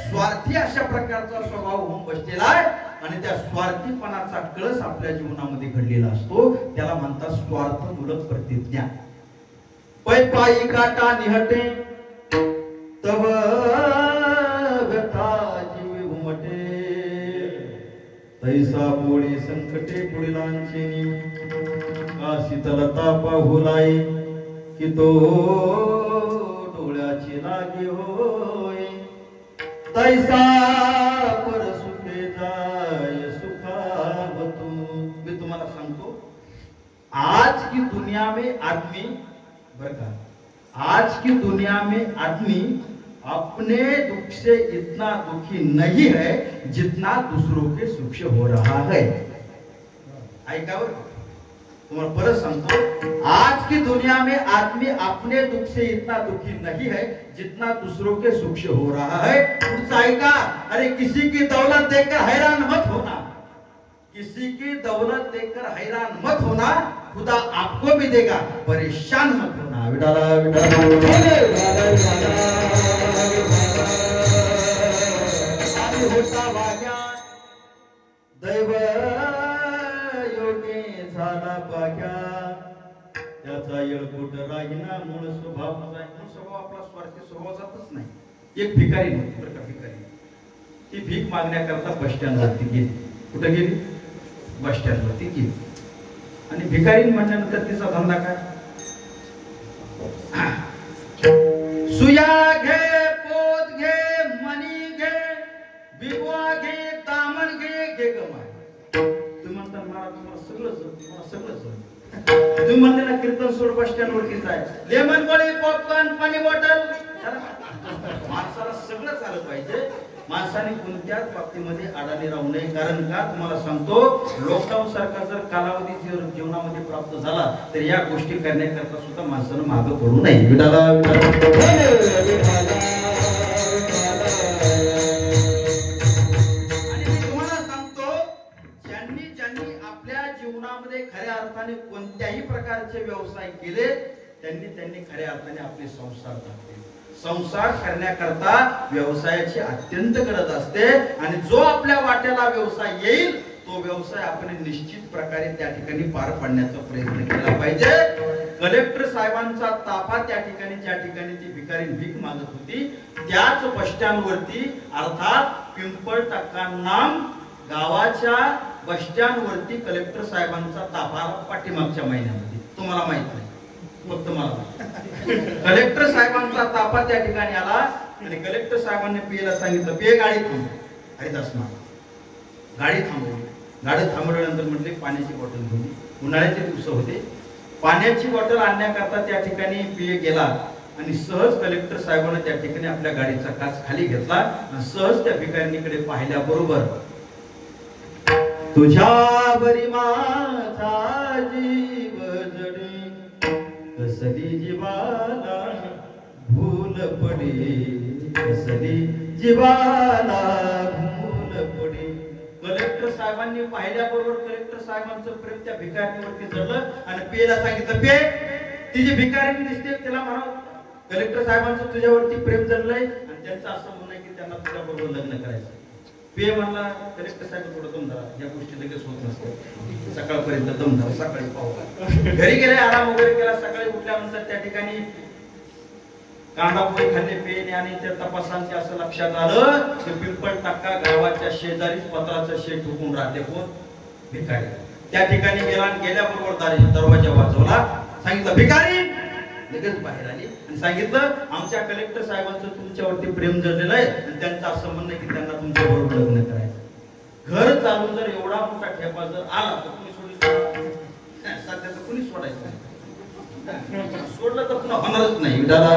स्वार्थी अशा प्रकारचा स्वभाव होऊन बसलेला आहे आणि त्या स्वार्थीपणाचा कळस आपल्या जीवनामध्ये घडलेला असतो. त्याला म्हणतात स्वार्थमूलक प्रतिज्ञा. पै पायी काटा निहटे तव व्यथा जीव उमटे, तैसा पोळी संकटे पुढीलांचे, का शीतल तापा हुलाई कि तो डोळ्याची लागे होय, तैसा पर सुखे जाय सुखावतू. मी तुम्हाला सांगतो, आज की दुनिया में आदमी, बरं का, आज की दुनिया में आदमी अपने दुख से इतना दुखी नहीं है जितना दूसरों के सुख से हो रहा है. ऐका बरं, तुम्हाला परत सांगतो, आज की दुनिया में आदमी अपने दुख से इतना दुखी नहीं है जितना दूसरों के सुख से हो रहा है. पुढचा ऐका. अरे किसी की दौलत देखकर हैरान मत होना, किसी की दौलत देखकर हैरान मत होना, खुदा आपको भी देगा, परेशान मत होना. विठाला विठाला. होता भाग्या दैव योगे झाला भाग्या, त्याचा येळकोट राहिना मूळ स्वभाव. मूळ स्वभाव आपला स्वार्थी स्वभाव जातच नाही. एक भिकारी नव्हती, बरं का, भिकारी. ती भीक मागण्याकरता बस स्टँडवरती गेली. कुठे गेली? बस स्टँडवरती गेली. आणि भिकारी म्हटल्यानंतर तिचा धंदा काय? सुया घे, पोत घे, मणी घे, बिबवा घे, दामन घे, घे गमाय. तुम्ही म्हणता मला तुम्हाला सगळंच तुम्ही म्हणले ना कीर्तन सोड बस स्टँड वरती जाय, लेमन गोळी, पॉपकॉर्न, पाणी बॉटल. माणसाला सगळं चालत पाहिजे. माणसाने कोणत्याच बाबतीमध्ये अडाणी राहू नये. कारण का, तुम्हाला सांगतो, लॉकडाऊन सारखा जर कालावधी जीवनामध्ये प्राप्त झाला तर या गोष्टी करण्याकरता सुद्धा माणसानं मागं पडू नये. विठाला आणि मी तुम्हाला सांगतो, ज्यांनी आपल्या जीवनामध्ये खऱ्या अर्थाने कोणत्याही प्रकारचे व्यवसाय केले त्यांनी खऱ्या अर्थाने आपले संसार टाकले. संसार करण्याकरता व्यवसायाची अत्यंत गरज असते आणि जो आपल्या वाट्याला व्यवसाय येईल तो तो व्यवसाय आपण निश्चित प्रकारे त्या ठिकाणी पार पाडण्याचा प्रयत्न केला पाहिजे. कलेक्टर साहेबांचा ताफा त्या ठिकाणी ज्या ठिकाणी ती भिकारी भीक मागत होती त्याच बस स्टँड वरती अर्थात पिंपळटक्का नाम गावाच्या बस स्टँड वरती कलेक्टर साहेबांचा ताफा पाठीमागच्या महिन्यामध्ये तुम्हाला माहित नाही फक्त मला कलेक्टर साहेबांचा ताफा त्या ठिकाणी आला आणि कलेक्टर साहेबांनी पीएला सांगितलं पीए गाडी थांब. हरिदास गाडी थांबवली. गाडी थांबवल्यानंतर म्हटले पाण्याची बॉटल घेऊन. उन्हाळ्याचे दिवस होते. पाण्याची बॉटल आणण्याकरता त्या ठिकाणी पीए गेला आणि सहज कलेक्टर साहेबांना त्या ठिकाणी आपल्या गाडीचा काच खाली घेतला आणि सहज त्या भिकारणीकडे पाहिल्याबरोबर तुझ्यावरी माझा जीव जडे कसली जीवाला भूल पडे कसली जीवाला भूल पडे. कलेक्टर साहेबांनी पाहिल्याबरोबर कलेक्टर साहेबांचं प्रेम त्या भिकारणीवरती जडलं आणि पेला सांगितलं पे ती जी भिकारीणी दिसते त्याला म्हणा कलेक्टर साहेबांचं तुझ्यावरती प्रेम जडलंय आणि त्यांचं असं म्हणणं की त्यांना तुझ्याबरोबर लग्न करायचं. पे म्हणला कलेक्टर साहेब थोडं दम धरा या गोष्टी लगेच होत नसतं सकाळपर्यंत दम धरा सकाळी पाहू. घरी गेले आराम वगैरे केला. सकाळी उठल्यानंतर त्या ठिकाणी कांदा पोळी खाल्ले पेने आणि त्या तपासांचे असं लक्षात आलं की पिंपळटक्का गावाच्या शेजारीच पत्राचं शेड ठोकून राहते कोण भिकारी. त्या ठिकाणी गेला आणि गेल्याबरोबर दरवाजा वाजवला. सांगितलं भिकारी लगेच बाहेर आली आणि सांगितलं आमच्या कलेक्टर साहेबांचं तुमच्यावरती प्रेम जडलेलं आहे आणि त्यांचं असं म्हणणं की त्यांना तुमच्या बरोबर लग्न करायचं. घर चालून जर एवढा मोठा ठेपा जर आला तर कुणी सोडलं सध्या तर कुणी सोडायचं नाही. सोडलं तर पुन्हा होणारच नाही. विठाला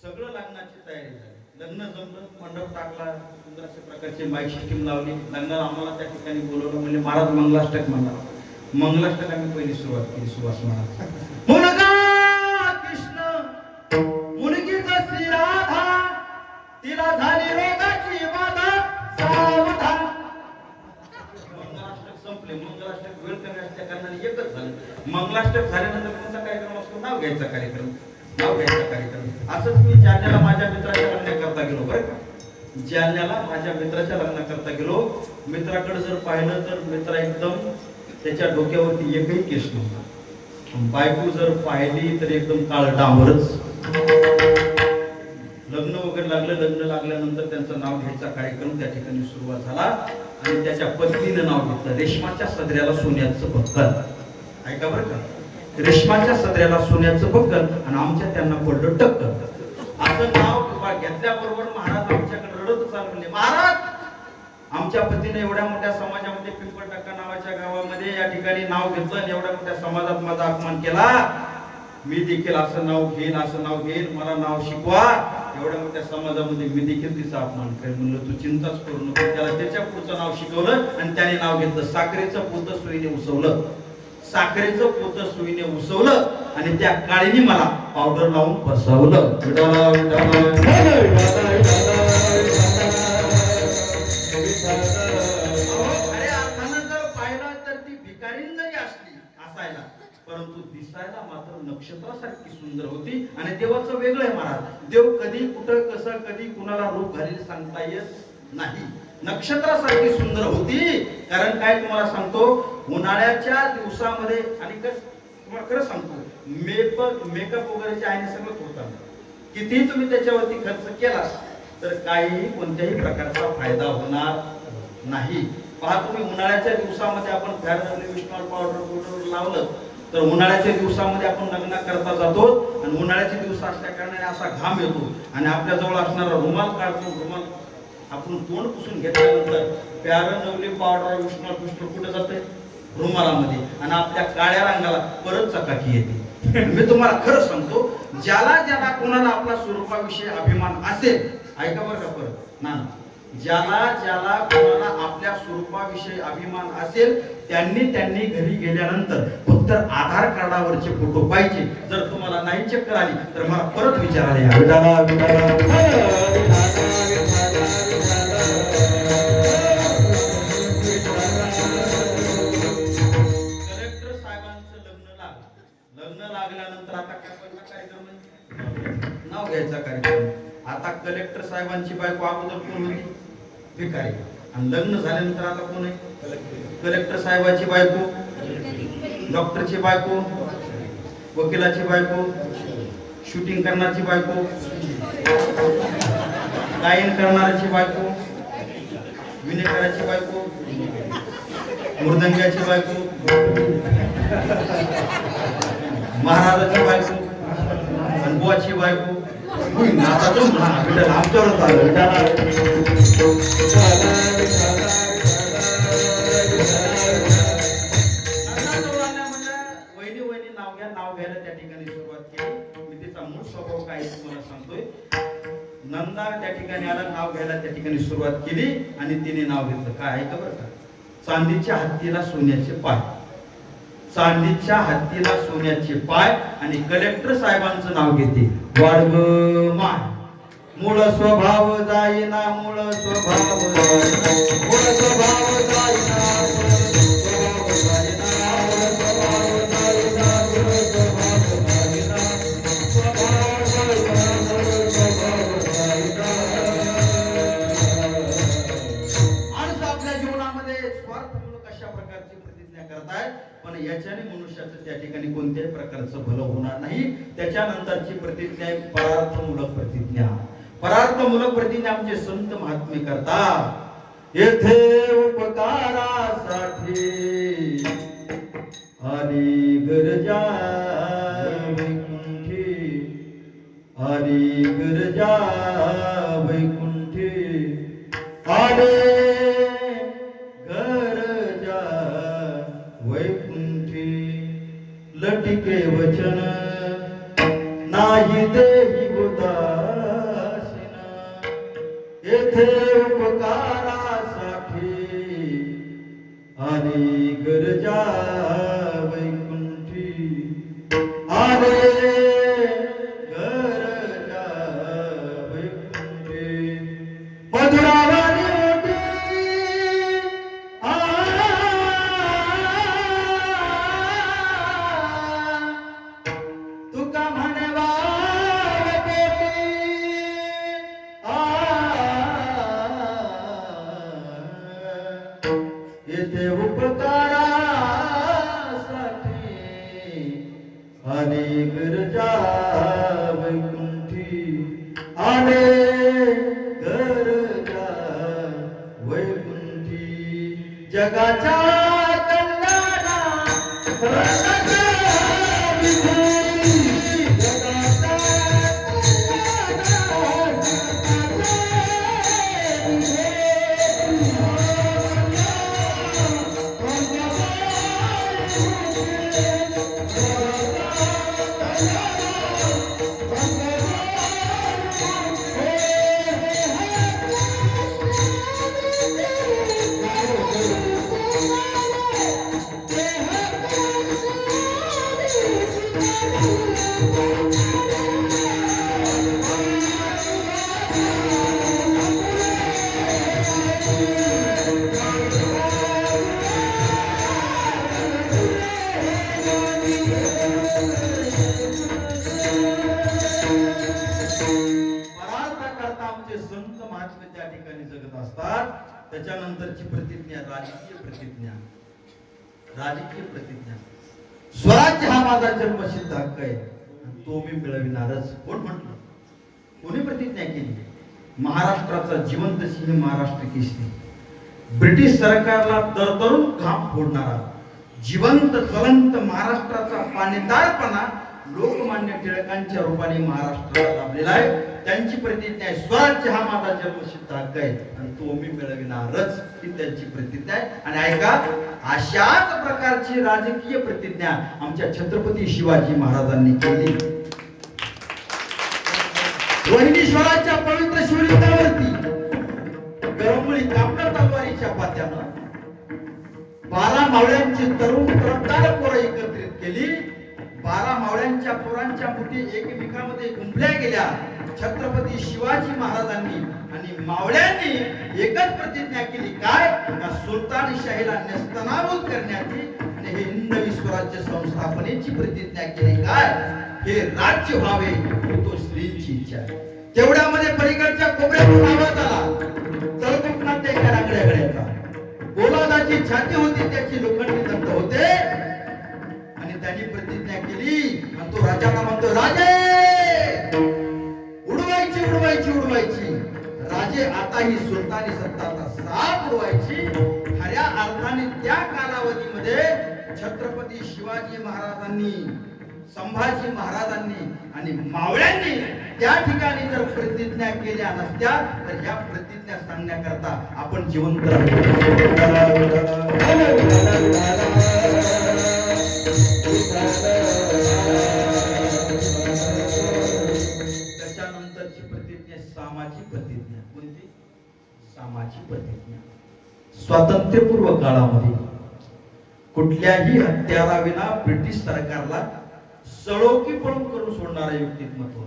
सगळं लग्नाची तयारी झाली. लग्न जमलं मंडप टाकला सुंदर अशा प्रकारची माईक सिस्टीम लावली. लग्नाला आम्हाला त्या ठिकाणी बोलवलं म्हणजे महाराज मंगलाष्टक म्हणला. मंगलाष्टक आम्ही पहिली सुरुवात केली. सुवास महाराज मुलगा कृष्ण मुलगी जशी राधा तिला झाली रोगाची बाधा सावधान. मंगलाष्टक संपले. मंगलाष्टक वेळ कमी असल्या कारणाने एकच झालं. मंगलाष्टक झाल्यानंतर कोणता कार्यक्रम असतो नाव घ्यायचा कार्यक्रम. नाव घ्यायचा कार्यक्रम असंच मी जालन्याला माझ्या मित्राच्या लग्नाकरता गेलो बरं का. जालन्याला माझ्या मित्राच्या लग्नाकरता गेलो. मित्राकडे जर पाहिलं तर मित्र एकदम त्याच्या डोक्यावरती एकही केस नव्हता. बायको जर पाहिली तर एकदम काळ डांबरच. लग्न वगैरे लागलं. लग्न लागल्यानंतर त्यांचं नाव घ्यायचा कार्यक्रम त्या ठिकाणी सुरुवात झाला आणि त्याच्या पत्नीनं नाव घेतलं रेशमाच्या सदऱ्याला सोन्याचं बक्कल. ऐका बरं का रेशमाच्या सदऱ्याला सोन्याचं बक्कल आणि आमच्या त्यांना पडलं टक्कल. असं नाव घेतल्याबरोबर महाराज आमच्याकडे रडत चालू म्हणले महाराज आमच्या पतीने एवढ्या मोठ्या समाजामध्ये पिंपळटक्का नावाच्या गावामध्ये या ठिकाणी नाव घेतलं आणि एवढ्या मोठ्या समाजात माझा अपमान केला. मी देखील असं नाव घेईन मला नाव शिकवा. एवढ्या मोठ्या समाजामध्ये मी देखील तिचा अपमान करेन. म्हणलं तू चिंताच करू नको. त्याला त्याच्या पुढचं नाव शिकवलं आणि त्याने नाव घेतलं साखरेचं पोतं सुईने उसवलं. साखरेचं पोतं सुईने उसवलं आणि त्या काळीने मला पावडर लावून फसवलं. अरे अर्थानं जर पाहिलं तर ती भिकारीण जरी असली असायला परंतु दिसायला मात्र नक्षत्रासारखी सुंदर होती. आणि देवाचं वेगळं आहे महाराज. देव कधी कुठं कसं कधी कुणाला रूप घालेल सांगता येत नाही. नक्षत्रासारखी सुंदर होती. कारण काय तुम्हाला सांगतो उन्हाळ्याच्या दिवसामध्ये आणि तुम्हाला खरं सांगतो मेकअप वगैरे जे आहे सगळं होतं. कितीही तुम्ही त्याच्यावरती खर्च केला तर काही कोणत्याही प्रकारचा फायदा होणार नाही. पहा तुम्ही उन्हाळ्याच्या दिवसामध्ये आपण फेअर लवली विष्णू पावडर लावलं तर उन्हाळ्याच्या दिवसामध्ये आपण लग्न करता जातो आणि उन्हाळ्याचे दिवस असल्या कारणाने असा घाम येतो आणि आपल्या जवळ असणारा रुमाल काढतो. रुमाल आपण तोंड पुसून घेतल्यानंतर फेअर लवली पावडर विष्णू कुठे जाते रुमालामध्ये आणि आपल्या काळ्या रंगाला परत चकाकी येते. मी तुम्हाला खरं सांगतो ज्याला कोणाला आपला स्वरूपाविषयी अभिमान असेल ऐका बरं का परत ना ज्याला कोणाला आपल्या स्वरूपाविषयी अभिमान असेल त्यांनी घरी गेल्यानंतर फक्त आधार कार्डावरचे फोटो पाहिजे. जर तुम्हाला नाही चक्कर आली तर मला परत विचारायला या. कलेक्टर साहेबांचं लग्न लागल्यानंतर आता काय कार्यक्रम नाव घ्यायचा कार्यक्रम. आता कलेक्टर साहेबांची बायको अगोदर कोण होती? भिकारी. आणि लग्न झाल्यानंतर आता कोण आहे? कलेक्टर साहेबाची बायको, डॉक्टरची बायको, वकिलाची बायको, शूटिंग करण्याची बायको, गायन करणाऱ्याची बायको, विनेकराची बायको, मृदंगाची बायको, महाराजाची बायको, अनबुवाची बायको. आता तो आमच्यावरच आलं. नाव घ्यायला त्या ठिकाणी सुरुवात केली. मी तिचा मूळ स्वभाव काय तुम्हाला सांगतोय. नंदा त्या ठिकाणी आला, नाव घ्यायला त्या ठिकाणी सुरुवात केली आणि तिने नाव घेतलं काय आहे का बरं का? चांदीच्या हत्तीला सोन्याचे पाय. चांदीच्या हत्तीला सोन्याचे पाय. आणि कलेक्टर साहेबांचं नाव घेते वाढव माय. मूळ स्वभाव जाईना, मूळ स्वभाव जाईना, मूळ स्वभाव जाईना, मूळ स्वभाव जाईना, मूळ स्वभाव जाईना, मूळ स्वभाव जाईना, स्वभाव जाईना, मूळ स्वभाव जाईना. माणूस आपल्या जीवनामध्ये स्वार्थमूलक अशा प्रकारची प्रतिज्ञा करताय, पण याच्याने मनुष्याचं त्या ठिकाणी कोणत्याही प्रकारचं भलं होणार नाही. त्याच्यानंतरची प्रतिज्ञा आहे परार्थमूलक प्रतिज्ञा. परार्थमूलक प्रतिज्ञा आमचे संत महात्मे करतात. येथे उपकारासाठी आणि गरजा वैकुंठी, आणि गरजा वैकुंठी, आले गरजा वैकुंठी. लटिके वचन नाही देही उदासीन, येथे उपकारासाठी आणि गरजा वैकुंठी, आले गरजा वैकुंठी. मधुरावाणी होती तुका म्हणवा येथे उपकारासाठी आणि गरजा वैकुंठी, आले गरजा वैकुंठी. जगाच्या कल्याणा संत महात्मे त्या ठिकाणी जगत असतात. त्याच्यानंतरची प्रतिज्ञा राजकीय प्रतिज्ञा. राजकीय प्रतिज्ञा. स्वराज्य हा माझा जन्मसिद्ध हक्क आहे, तो मी मिळविणारच. कोण म्हटलं? कोणी प्रतिज्ञा केली? महाराष्ट्राचा जिवंत सिंह महाराष्ट्र केसरी, ब्रिटिश सरकारला तरतरून घाम फोडणारा, जिवंत ज्वलंत महाराष्ट्राचा पाणीदारपणा लोकमान्य टिळकांच्या रूपाने महाराष्ट्राला लाभलेला आहे. त्यांची प्रतिज्ञा आहे स्वराज्य हा माझा जन्मसिद्ध हक्क आहे आणि तो मी मिळविणारच, ही त्यांची प्रतिज्ञा आहे. आणि ऐका, अशाच प्रकारची राजकीय प्रतिज्ञा आमच्या छत्रपती शिवाजी महाराजांनी केली. रोहिणीश्वराच्या पवित्र शिवलिंगावरती गरमळी कापड तलवारीच्या पात्यानं 12 मावळ्यांची तरुण तरफदार पोरं एकत्रित केली. 12 मावळ्यांच्या पोरांच्या मुठी एकमेकांमध्ये गुंफल्या गेल्या. छत्रपती शिवाजी महाराजांनी आणि मावळ्यांनी एकच प्रतिज्ञा केली, काय? का सुलतानशाहीला नेस्तनाबूत करण्याची आणि हे हिंदवी स्वराज्य संस्थापनेची प्रतिज्ञा केली. काय? हे राज्य व्हावे, तो श्रींची इच्छा. तेवढ्यामध्ये पलीकडच्या कोपऱ्यातून आवाज आला, तळकोकणात एका रांगड्या गड्याचा. पोलादाची छाती होती, त्याची लोखंडी दंत होते, आणि त्यांनी प्रतिज्ञा केली. आणि तो राजाला म्हणतो, राजे उडवायची उडवायची उडवायची. राजे आता ही सुलतानी सत्ता आता साफ उडवायची. खऱ्या अर्थाने त्या कालावधीमध्ये छत्रपती शिवाजी महाराजांनी, संभाजी महाराजांनी आणि मावळ्यांनी त्या ठिकाणी जर प्रतिज्ञा केल्या नसत्या तर या प्रतिज्ञा सांगण्याकरता आपण जिवंत त्याच्यानंतरची प्रतिज्ञा सामाजिक प्रतिज्ञा. कोणती? सामाजिक प्रतिज्ञा. स्वातंत्र्यपूर्व काळामध्ये कुठल्याही हत्याराविना ब्रिटिश सरकारला सळोकी पळून करून सोडणारे व्यक्तिमत्व,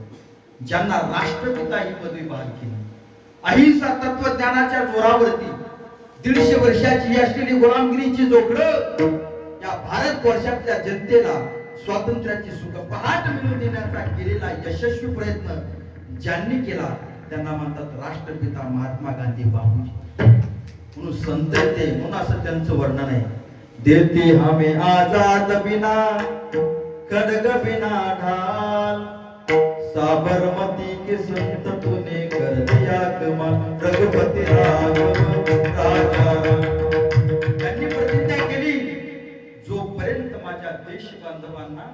ज्यांना राष्ट्रपिता ही पदवी बहाल केली. अहिंसा तत्वज्ञानाच्या जोरावरती 150 वर्षाची ही असलेली गुलामगिरीची जोखडं या भारत वर्षातल्या जनतेला स्वातंत्र्याची सुख पहाट मिळवून देण्याचा केलेला यशस्वी प्रयत्न ज्यांनी केला त्यांना म्हणतात राष्ट्रपिता महात्मा गांधी बापूजी. म्हणून संत ते म्हणून असं त्यांचं वर्णन आहे. देती हमें आजाद बिना खड्ग बिना ढाल, साबरमती के संत तूने कर दिया कमाल, रघुपति राघव राजा. त्यांनी प्रतिज्ञा केली, जोपर्यंत माझ्या देश बांधवांना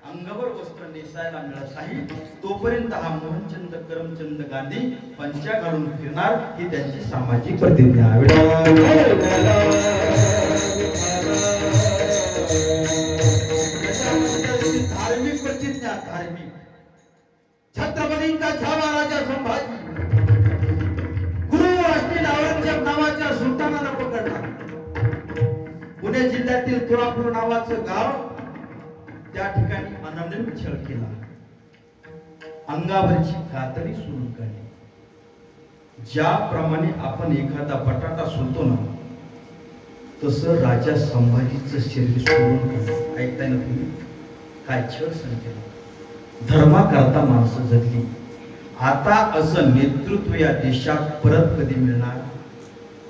अंगावर वस्त्र नेसायला मिळत नाही तोपर्यंत हा मोहनचंद करमचंद गांधी पंचा घालून फिरणार, ही त्यांची सामाजिक प्रतिज्ञा. धार्मिक प्रतिज्ञा. धार्मिक छत्रपतींचा छावा राजा संभाजी गुरु असलेल्या औरंगजेब नावाच्या सुलतानाला पकडला. पुणे जिल्ह्यातील तुळापूर नावाचं गाव, त्या ठिकाणी अनन्य छळ केला, अंगावरची कातडी सोडून काढली. ज्याप्रमाणे आपण एखादा बटाटा सोलतो ना तसं राजा संभाजीचं शरीर सोडून काढलं. ऐकताय ना तुम्ही? काय छळ सहन केला. धर्माकरता माणसं जगली. आता असं नेतृत्व या देशात परत कधी मिळणार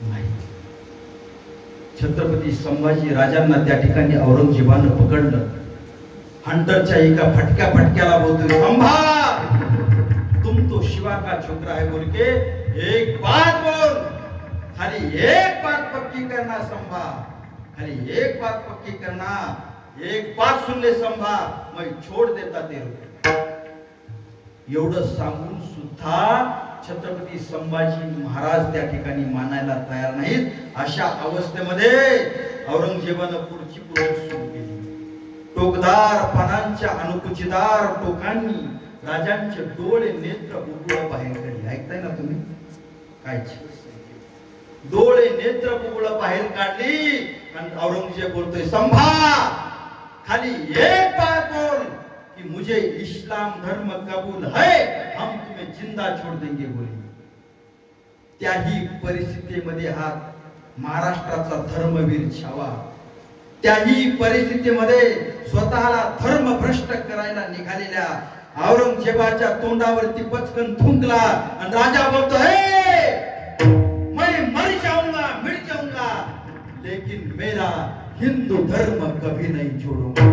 नाही. छत्रपती संभाजी राजांना त्या ठिकाणी औरंगजेबानं पकडलं. हंटरच्या एका फटक्याला बोलतोय, संभा तुम तो शिवा का छोकरा है बोल के एक बात बोल, खाली एक बात पक्की करना संभा, खाली एक बात पक्की करना, एक बात सुन ले संभा, मैं छोड़ देता तेरे. एवढं सांगून सुद्धा छत्रपती संभाजी महाराज त्या ठिकाणी मानायला तयार नाहीत. अशा अवस्थेमध्ये औरंगजेबानं पुढची प्रोसेस सुरू केली. टोकदार पानांच्या अनुकुचिदार टोकांनी राजांचे डोळे नेत्र उघड बाहेर काढले. ऐकताय ना तुम्ही? काय डोळे नेत्र उघड बाहेर काढली आणि औरंगजेब बोलतोय, संभा खाली एक बात बोल कि मुझे इस्लाम धर्म कबूल है, हम तुम्हें जिंदा छोड़ देंगे बोले. त्याही परिस्थितीमध्ये हा महाराष्ट्राचा धर्मवीर छावा, त्याही परिस्थितीमध्ये स्वतःला धर्मभ्रष्ट करायला निघालेल्या औरंगजेबाच्या तोंडावरती पचकन थुंकला आणि राजा बोलतोय, मैं मर जाऊंगा मिट जाऊंगा लेकिन मेरा हिंदू धर्म कभी नहीं छोड़ूंगा.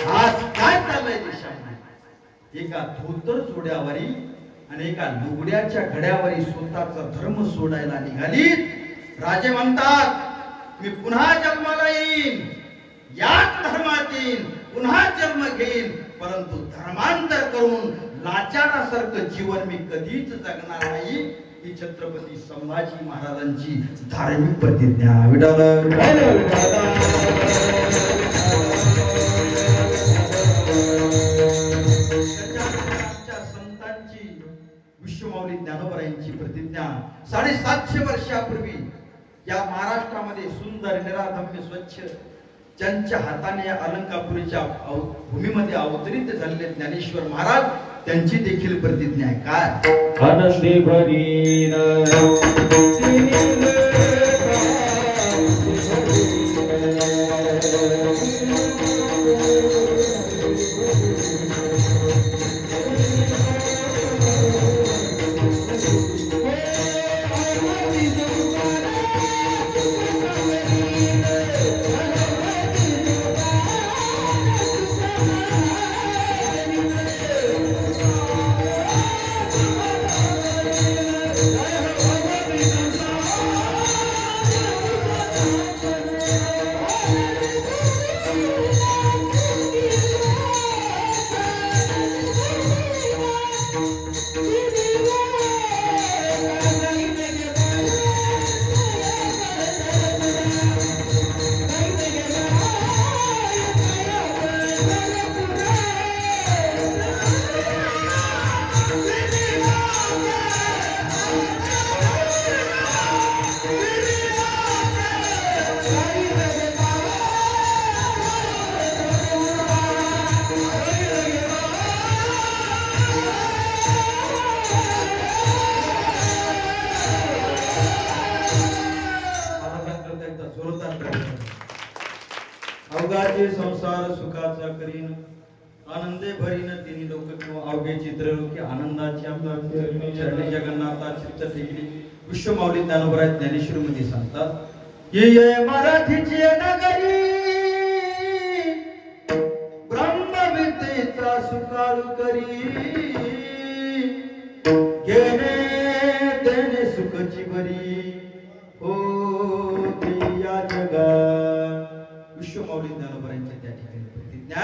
आज काय चाललंय देशामध्ये? एका धोतर जोड्यावरी आणि एका लुगड्याच्या घड्यावरी स्वतःचा धर्म सोडायला निघाली. राजे म्हणतात, मी पुन्हा जन्माला येईन, याच धर्मात येईन, पुन्हा जन्म घेईन, परंतु धर्मांतर करून लाचारासारखं जीवन मी कधीच जगणार नाही. ही छत्रपती संभाजी महाराजांची धार्मिक प्रतिज्ञा. संतांची विश्वमाऊली ज्ञानोबरायांची प्रतिज्ञा 750 वर्षापूर्वी या महाराष्ट्रामध्ये सुंदर निराधम्य स्वच्छ ज्यांच्या हाताने या अलंकापुरीच्या भूमीमध्ये अवतरित झालेले ज्ञानेश्वर महाराज, त्यांची देखील प्रतिज्ञा आहे. काय? आनंदी भरीन संसार सुखाचा करीन आनंदे भरीन तिन्ही लोक किंवा अवघे चित्र की आनंदाच्या चरणी जगन्नाथा चित्त ठेवली. विश्वमाऊली ज्ञानोबराय ज्ञानेश्वरी मध्ये सांगतात ये मराठीची नगरी ब्रह्मविद्येचा सुकाळू करी घेणे देणे सुखची बरी हो या जगात. विश्वमाऊली ज्ञानोबरायांच्या त्या ठिकाणी प्रतिज्ञा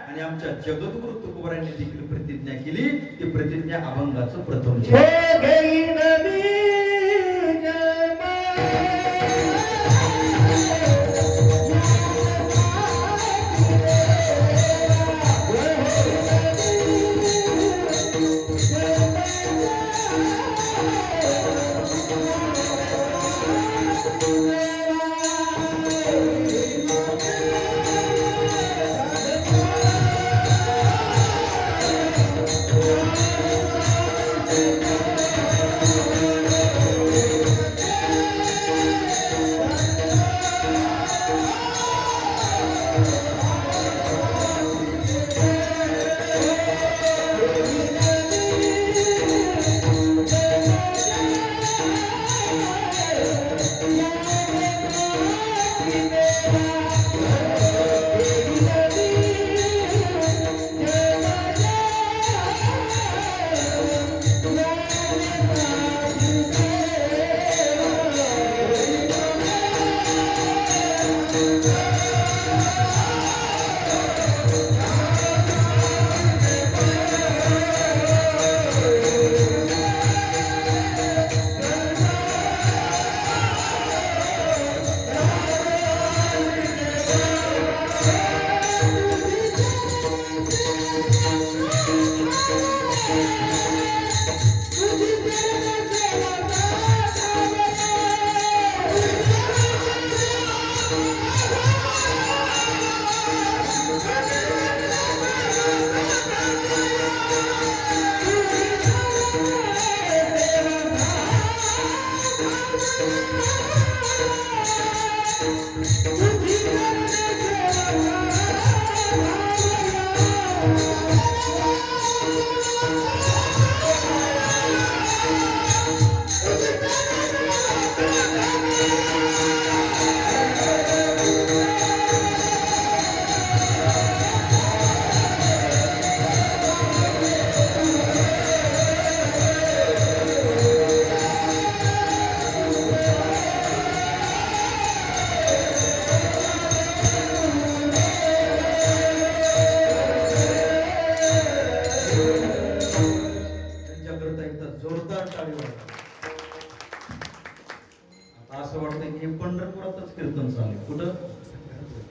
आणि आमच्या जगद्गुरु तुकोबरायांनी देखील प्रतिज्ञा केली. ती प्रतिज्ञा अभंगाचं प्रथम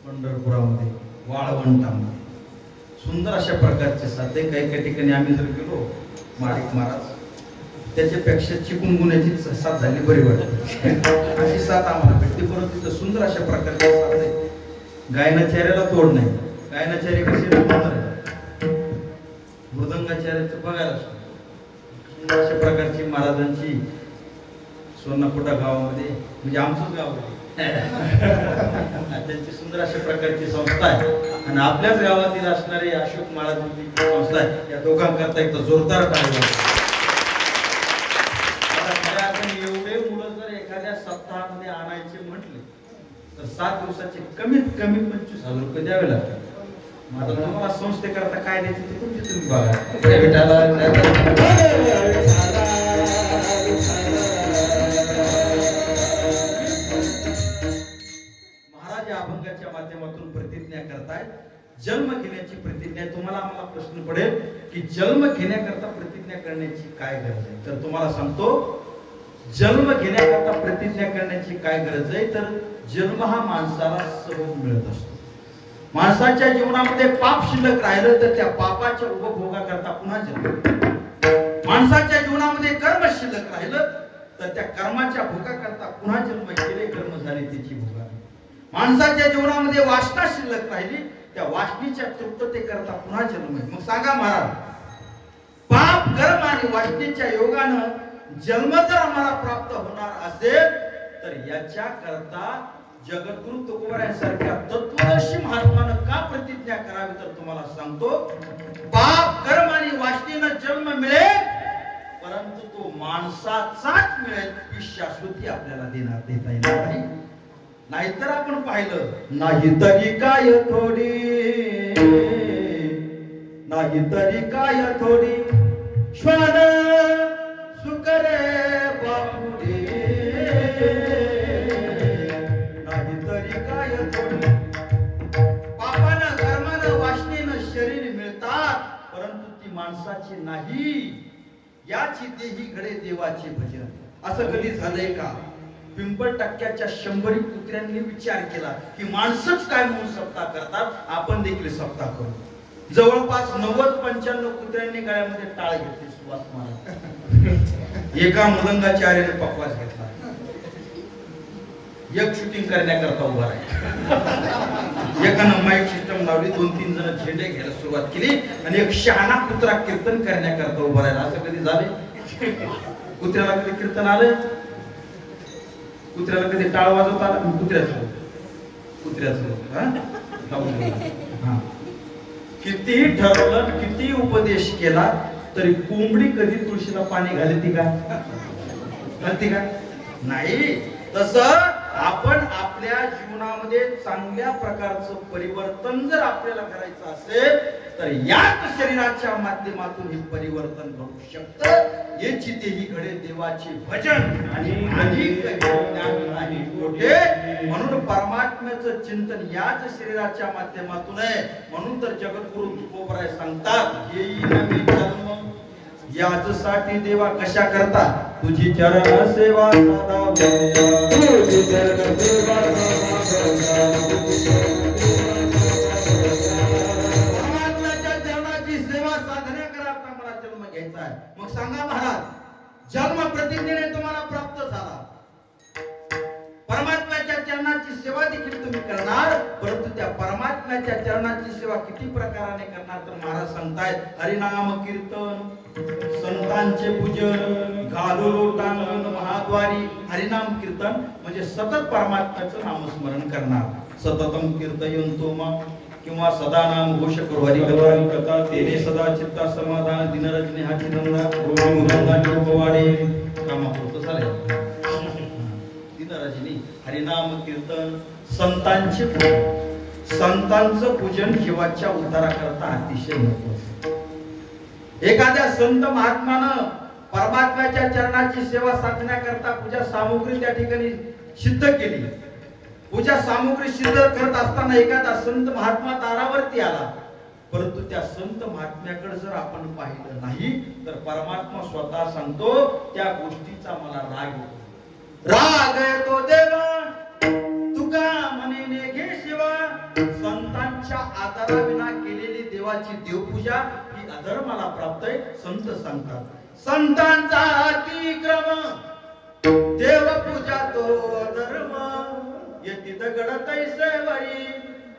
पंढरपुरामध्ये वाळवंटामध्ये सुंदर अशा प्रकारचे साधे काही ठिकाणी आम्ही जर गेलो माळिक महाराज त्याच्यापेक्षा चिकुनगुन्याची साथ झाली बरी वाटते अशी साथ आम्हाला भेटते. परंतु तिथं सुंदर अशा प्रकारचे साथ नाही. गायनाचार्याला तोड नाही. गायनाचार्य कसे मृदंगाचार्याचं बघायला सुंदर अशा प्रकारची महाराजांची सोनापुटा गावामध्ये म्हणजे आमचंच गाव आहे त्यांची सुंदर अशा प्रकारची संस्था आहे आणि आपल्याच गावातील असणारे अशोक महाराजांची संस्था आहे. या दोघांकरता एक जोरदार टाळी. एवढे मुलं जर एखाद्या सप्ताहामध्ये आणायचे म्हटले तर 7 दिवसाचे कमीत कमी 25,000 रुपये द्यावे लागतात. आता तुम्हाला संस्थेकरता काय द्यायचे ते तुमचे तुम्ही बघा. अभंगाच्या माध्यमातून प्रतिज्ञा करताय. जन्म घेण्याची प्रतिज्ञा. तुम्हाला आम्हाला प्रश्न पडेल की जन्म घेण्याकरता प्रतिज्ञा करण्याची काय गरज आहे. तर तुम्हाला सांगतो जन्म घेण्याकरता प्रतिज्ञा करण्याची काय गरज आहे. तर जन्म हा माणसाला सहज मिळत असतो. माणसाच्या जीवनामध्ये पाप शिल्लक राहिलं तर त्या पापाच्या उपभोगाकरता पुन्हा जन्म. माणसाच्या जीवनामध्ये कर्म शिल्लक राहिलं तर त्या कर्माच्या भोगाकरता पुन्हा जन्म. केले कर्म झाले त्याची भोगा. माणसाच्या जीवनामध्ये वासना शिल्लक राहिली त्या वासनेच्या तृप्ततेकरता पुन्हा जन्म. मग सांगा महाराज पाप कर्म आणि वासनेच्या योगानं जन्म जर आम्हाला प्राप्त होणार असेल तर याच्या करता जगद्गुरु तुकोबारायांसारख्या तत्वदर्शी महात्मानं का प्रतिज्ञा करावी तर तुम्हाला सांगतो, पाप कर्म आणि वासनेनं जन्म मिळेल परंतु तो माणसाचाच मिळेल ही शाश्वती आपल्याला देता येणार नाही. नाहीतर आपण पाहिलं, नाही तरी काय थोडी, नाही तरी काय थोडी श्वान सुकरे बापुडे, नाही तरी काय थोडी. पापानं कर्मानं वासनेनं शरीर मिळतात परंतु ती माणसाची नाही. याची देही घडे देवाचे भजन. असं कधी झालंय का? पिंपळ टक्क्याच्या 100 कुत्र्यांनी विचार केला की माणसंच काय म्हणून सप्ताह करतात, आपण देखील सप्ताह करू. जवळपास 90-95 कुत्र्यांनी गळ्यामध्ये टाळ घेतली. सुवास महाराज एका मृदंगाचार्याने पकवास घेतला, एक शूटिंग करण्याकरता उभा राहिला. एकानं माईक सिस्टम लावली, 2-3 जण झेंडे घ्यायला सुरुवात केली आणि एक शहाणा कुत्रा कीर्तन करण्याकरता उभा राहिला. असं कधी झाले? कुत्र्याला कधी कीर्तन आलं? कुत्र्याला कधी टाळ वाजवता आला? कुत्र्याचं कितीही ठरवलं, किती उपदेश केला तरी कोंबडी कधी तुळशीला पाणी घालती का? घालती का? नाही. तसं आपण आपल्या जीवनामध्ये चांगल्या प्रकारचं परिवर्तन जर आपल्याला करायचं असेल तर याच शरीराच्या माध्यमातून हे परिवर्तन घडू शकतं. याची देही घडे देवाचे भजन आणि म्हणून परमात्म्याचं चिंतन याच शरीराच्या माध्यमातून आहे. म्हणून तर जगद्गुरु तुकोबराय सांगतात, येईन मी जन्म याचसाठी देवा कशा करता, तुझी चरण सेवा सदा तुझी चरण सेवा परमात्म्याच्या चरणाची सेवा साधना करता मला जन्म घ्यायचा आहे. मग सांगा महाराज, जन्म प्रतिज्ञेने तुम्हाला प्राप्त झाला, परमात्म्याच्या चरणाची सेवा देखील तुम्ही करणार, परंतु त्या परमात्म्याच्या चरणाची सेवा किती प्रकाराने करणार तर महाराज सांगतायत, हरिनाम कीर्तन, संतांचे पूजन, घालू लोटांगण महाद्वारी. हरिनाम कीर्तन म्हणजे सतत परमात्म्याचं नामस्मरण करणार. सततम कीर्तयंतो मा किंवा सदा नाम घोष करो हरिकथा कथा तेने सदा चित्ता समाधान दिनरजने हा चिनंदा रोगी मुरंगाची उपवाडे कामापुरतं झालंय. दिनरजनी हरिनाम कीर्तन, संतांचे पूजन. संतांचं पूजन जीवाच्या उद्धाराकरता अतिशय महत्त्वाचं. एखाद्या संत महात्मानं परमात्म्याच्या चरणाची सेवा साधण्याकरता पूजा सामुग्री त्या ठिकाणी सिद्ध केली. पूजा सामुग्री सिद्ध करत असताना एखादा संत महात्मा दारावरती आला, परंतु त्या संत महात्म्याकडे जर आपण पाहिलं नाही तर परमात्मा स्वतः सांगतो, त्या गोष्टीचा मला राग येतो. राग येतो देवा तुका म्हणेने घे शिवा. संतांच्या आदराविना केलेली देवाची देवपूजा ही अधर्माला प्राप्त आहे. संत सांगतात, संतांचा अतिक्रम देवपूजा तो अधर्म. येती दगड तैसे वरी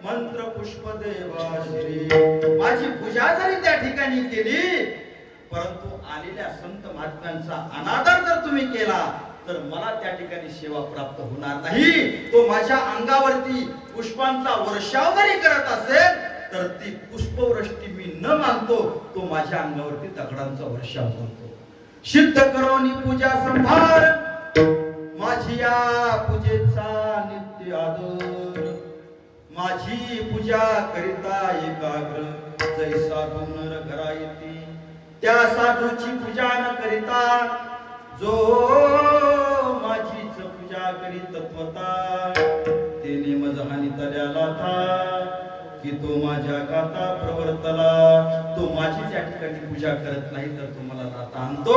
मंत्र पुष्प देवा श्री. माझी पूजा जरी त्या ठिकाणी केली परंतु आलेल्या संत महात्म्यांचा अनादर जर तुम्ही केला तर मला त्या ठिकाणी सेवा प्राप्त होणार नाही. तो माझ्या अंगावरती पुष्पांचा वर्षाव जरी करत असेल तर ती पुष्पवृष्टी मी न मानतो, तो माझ्या अंगावरती दगडांचा वर्षाव करतो. सिद्ध करोनी पूजा संभार माझी या पूजेचा नित्य आदर. माझी पूजा करिता एकाग्र जैसा नर घरा येते, त्या साधूची पूजा न करिता जो माझीच पूजा करी तत्वता, तेने मज हानी तल्याला था की तो माझ्या गाता प्रवर्तला. तो माझी त्या ठिकाणी पूजा करत नाही तर तुम्हाला राता आणतो.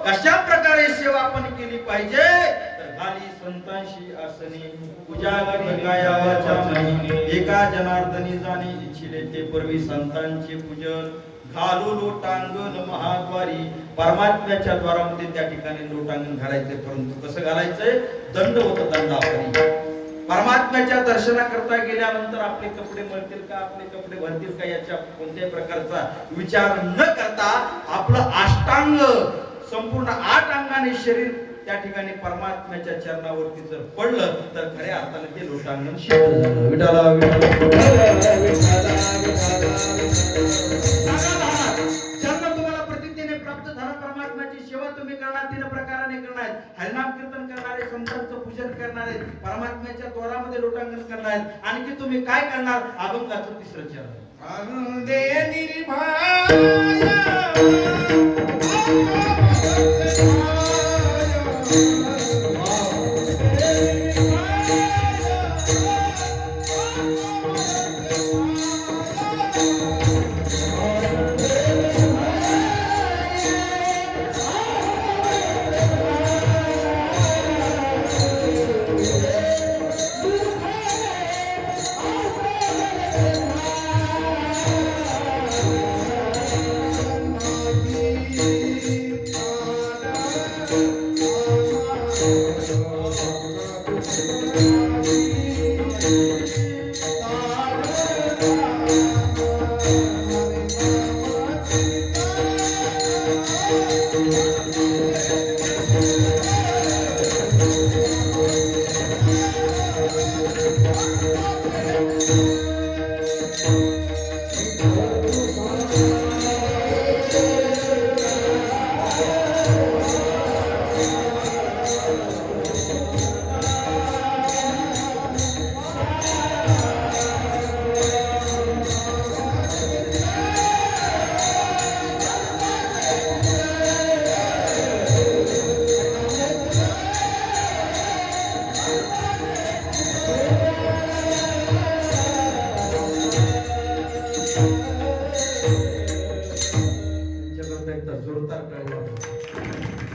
कशा प्रकारे सेवा आपण केली पाहिजे तर घाली संतांशी आसनी पूजा करी गायावाच्या मनी. एका जनार्दनी जाणे इच्छिले ते पूर्वी संतांचे पूजन. घालू लोटांगण महाद्वारी. परमात्म्याच्या द्वारामध्ये त्या ठिकाणी लोटांगण घालायचे, परंतु कसं घालायचंय? दंडवत दंडापरी. परमात्म्याच्या दर्शनाकरता गेल्यानंतर आपले कपडे मळतील का, आपले कपडे भरतील का याच्या कोणत्याही प्रकारचा विचार न करता आपलं अष्टांग संपूर्ण 8 अंगाने शरीर त्या ठिकाणी परमात्म्याच्या चरणावरती जर पडलं तर खऱ्या अर्थानं हे लोटांगण सिद्ध झालं. विठाला जन्म तुम्हाला प्रतिज्ञेने प्राप्त झाला. परमात्म्याची सेवा तुम्ही करणार, 3 प्रकाराने करणार. हरिनाम कीर्तन करणारे, संतांचं पूजन करणारे, परमात्म्याच्या द्वारामध्ये लोटांगण करणार. आणखी तुम्ही काय करणार? अभंगाचं 3रं चरण. जोरदार टाळी वाजवा.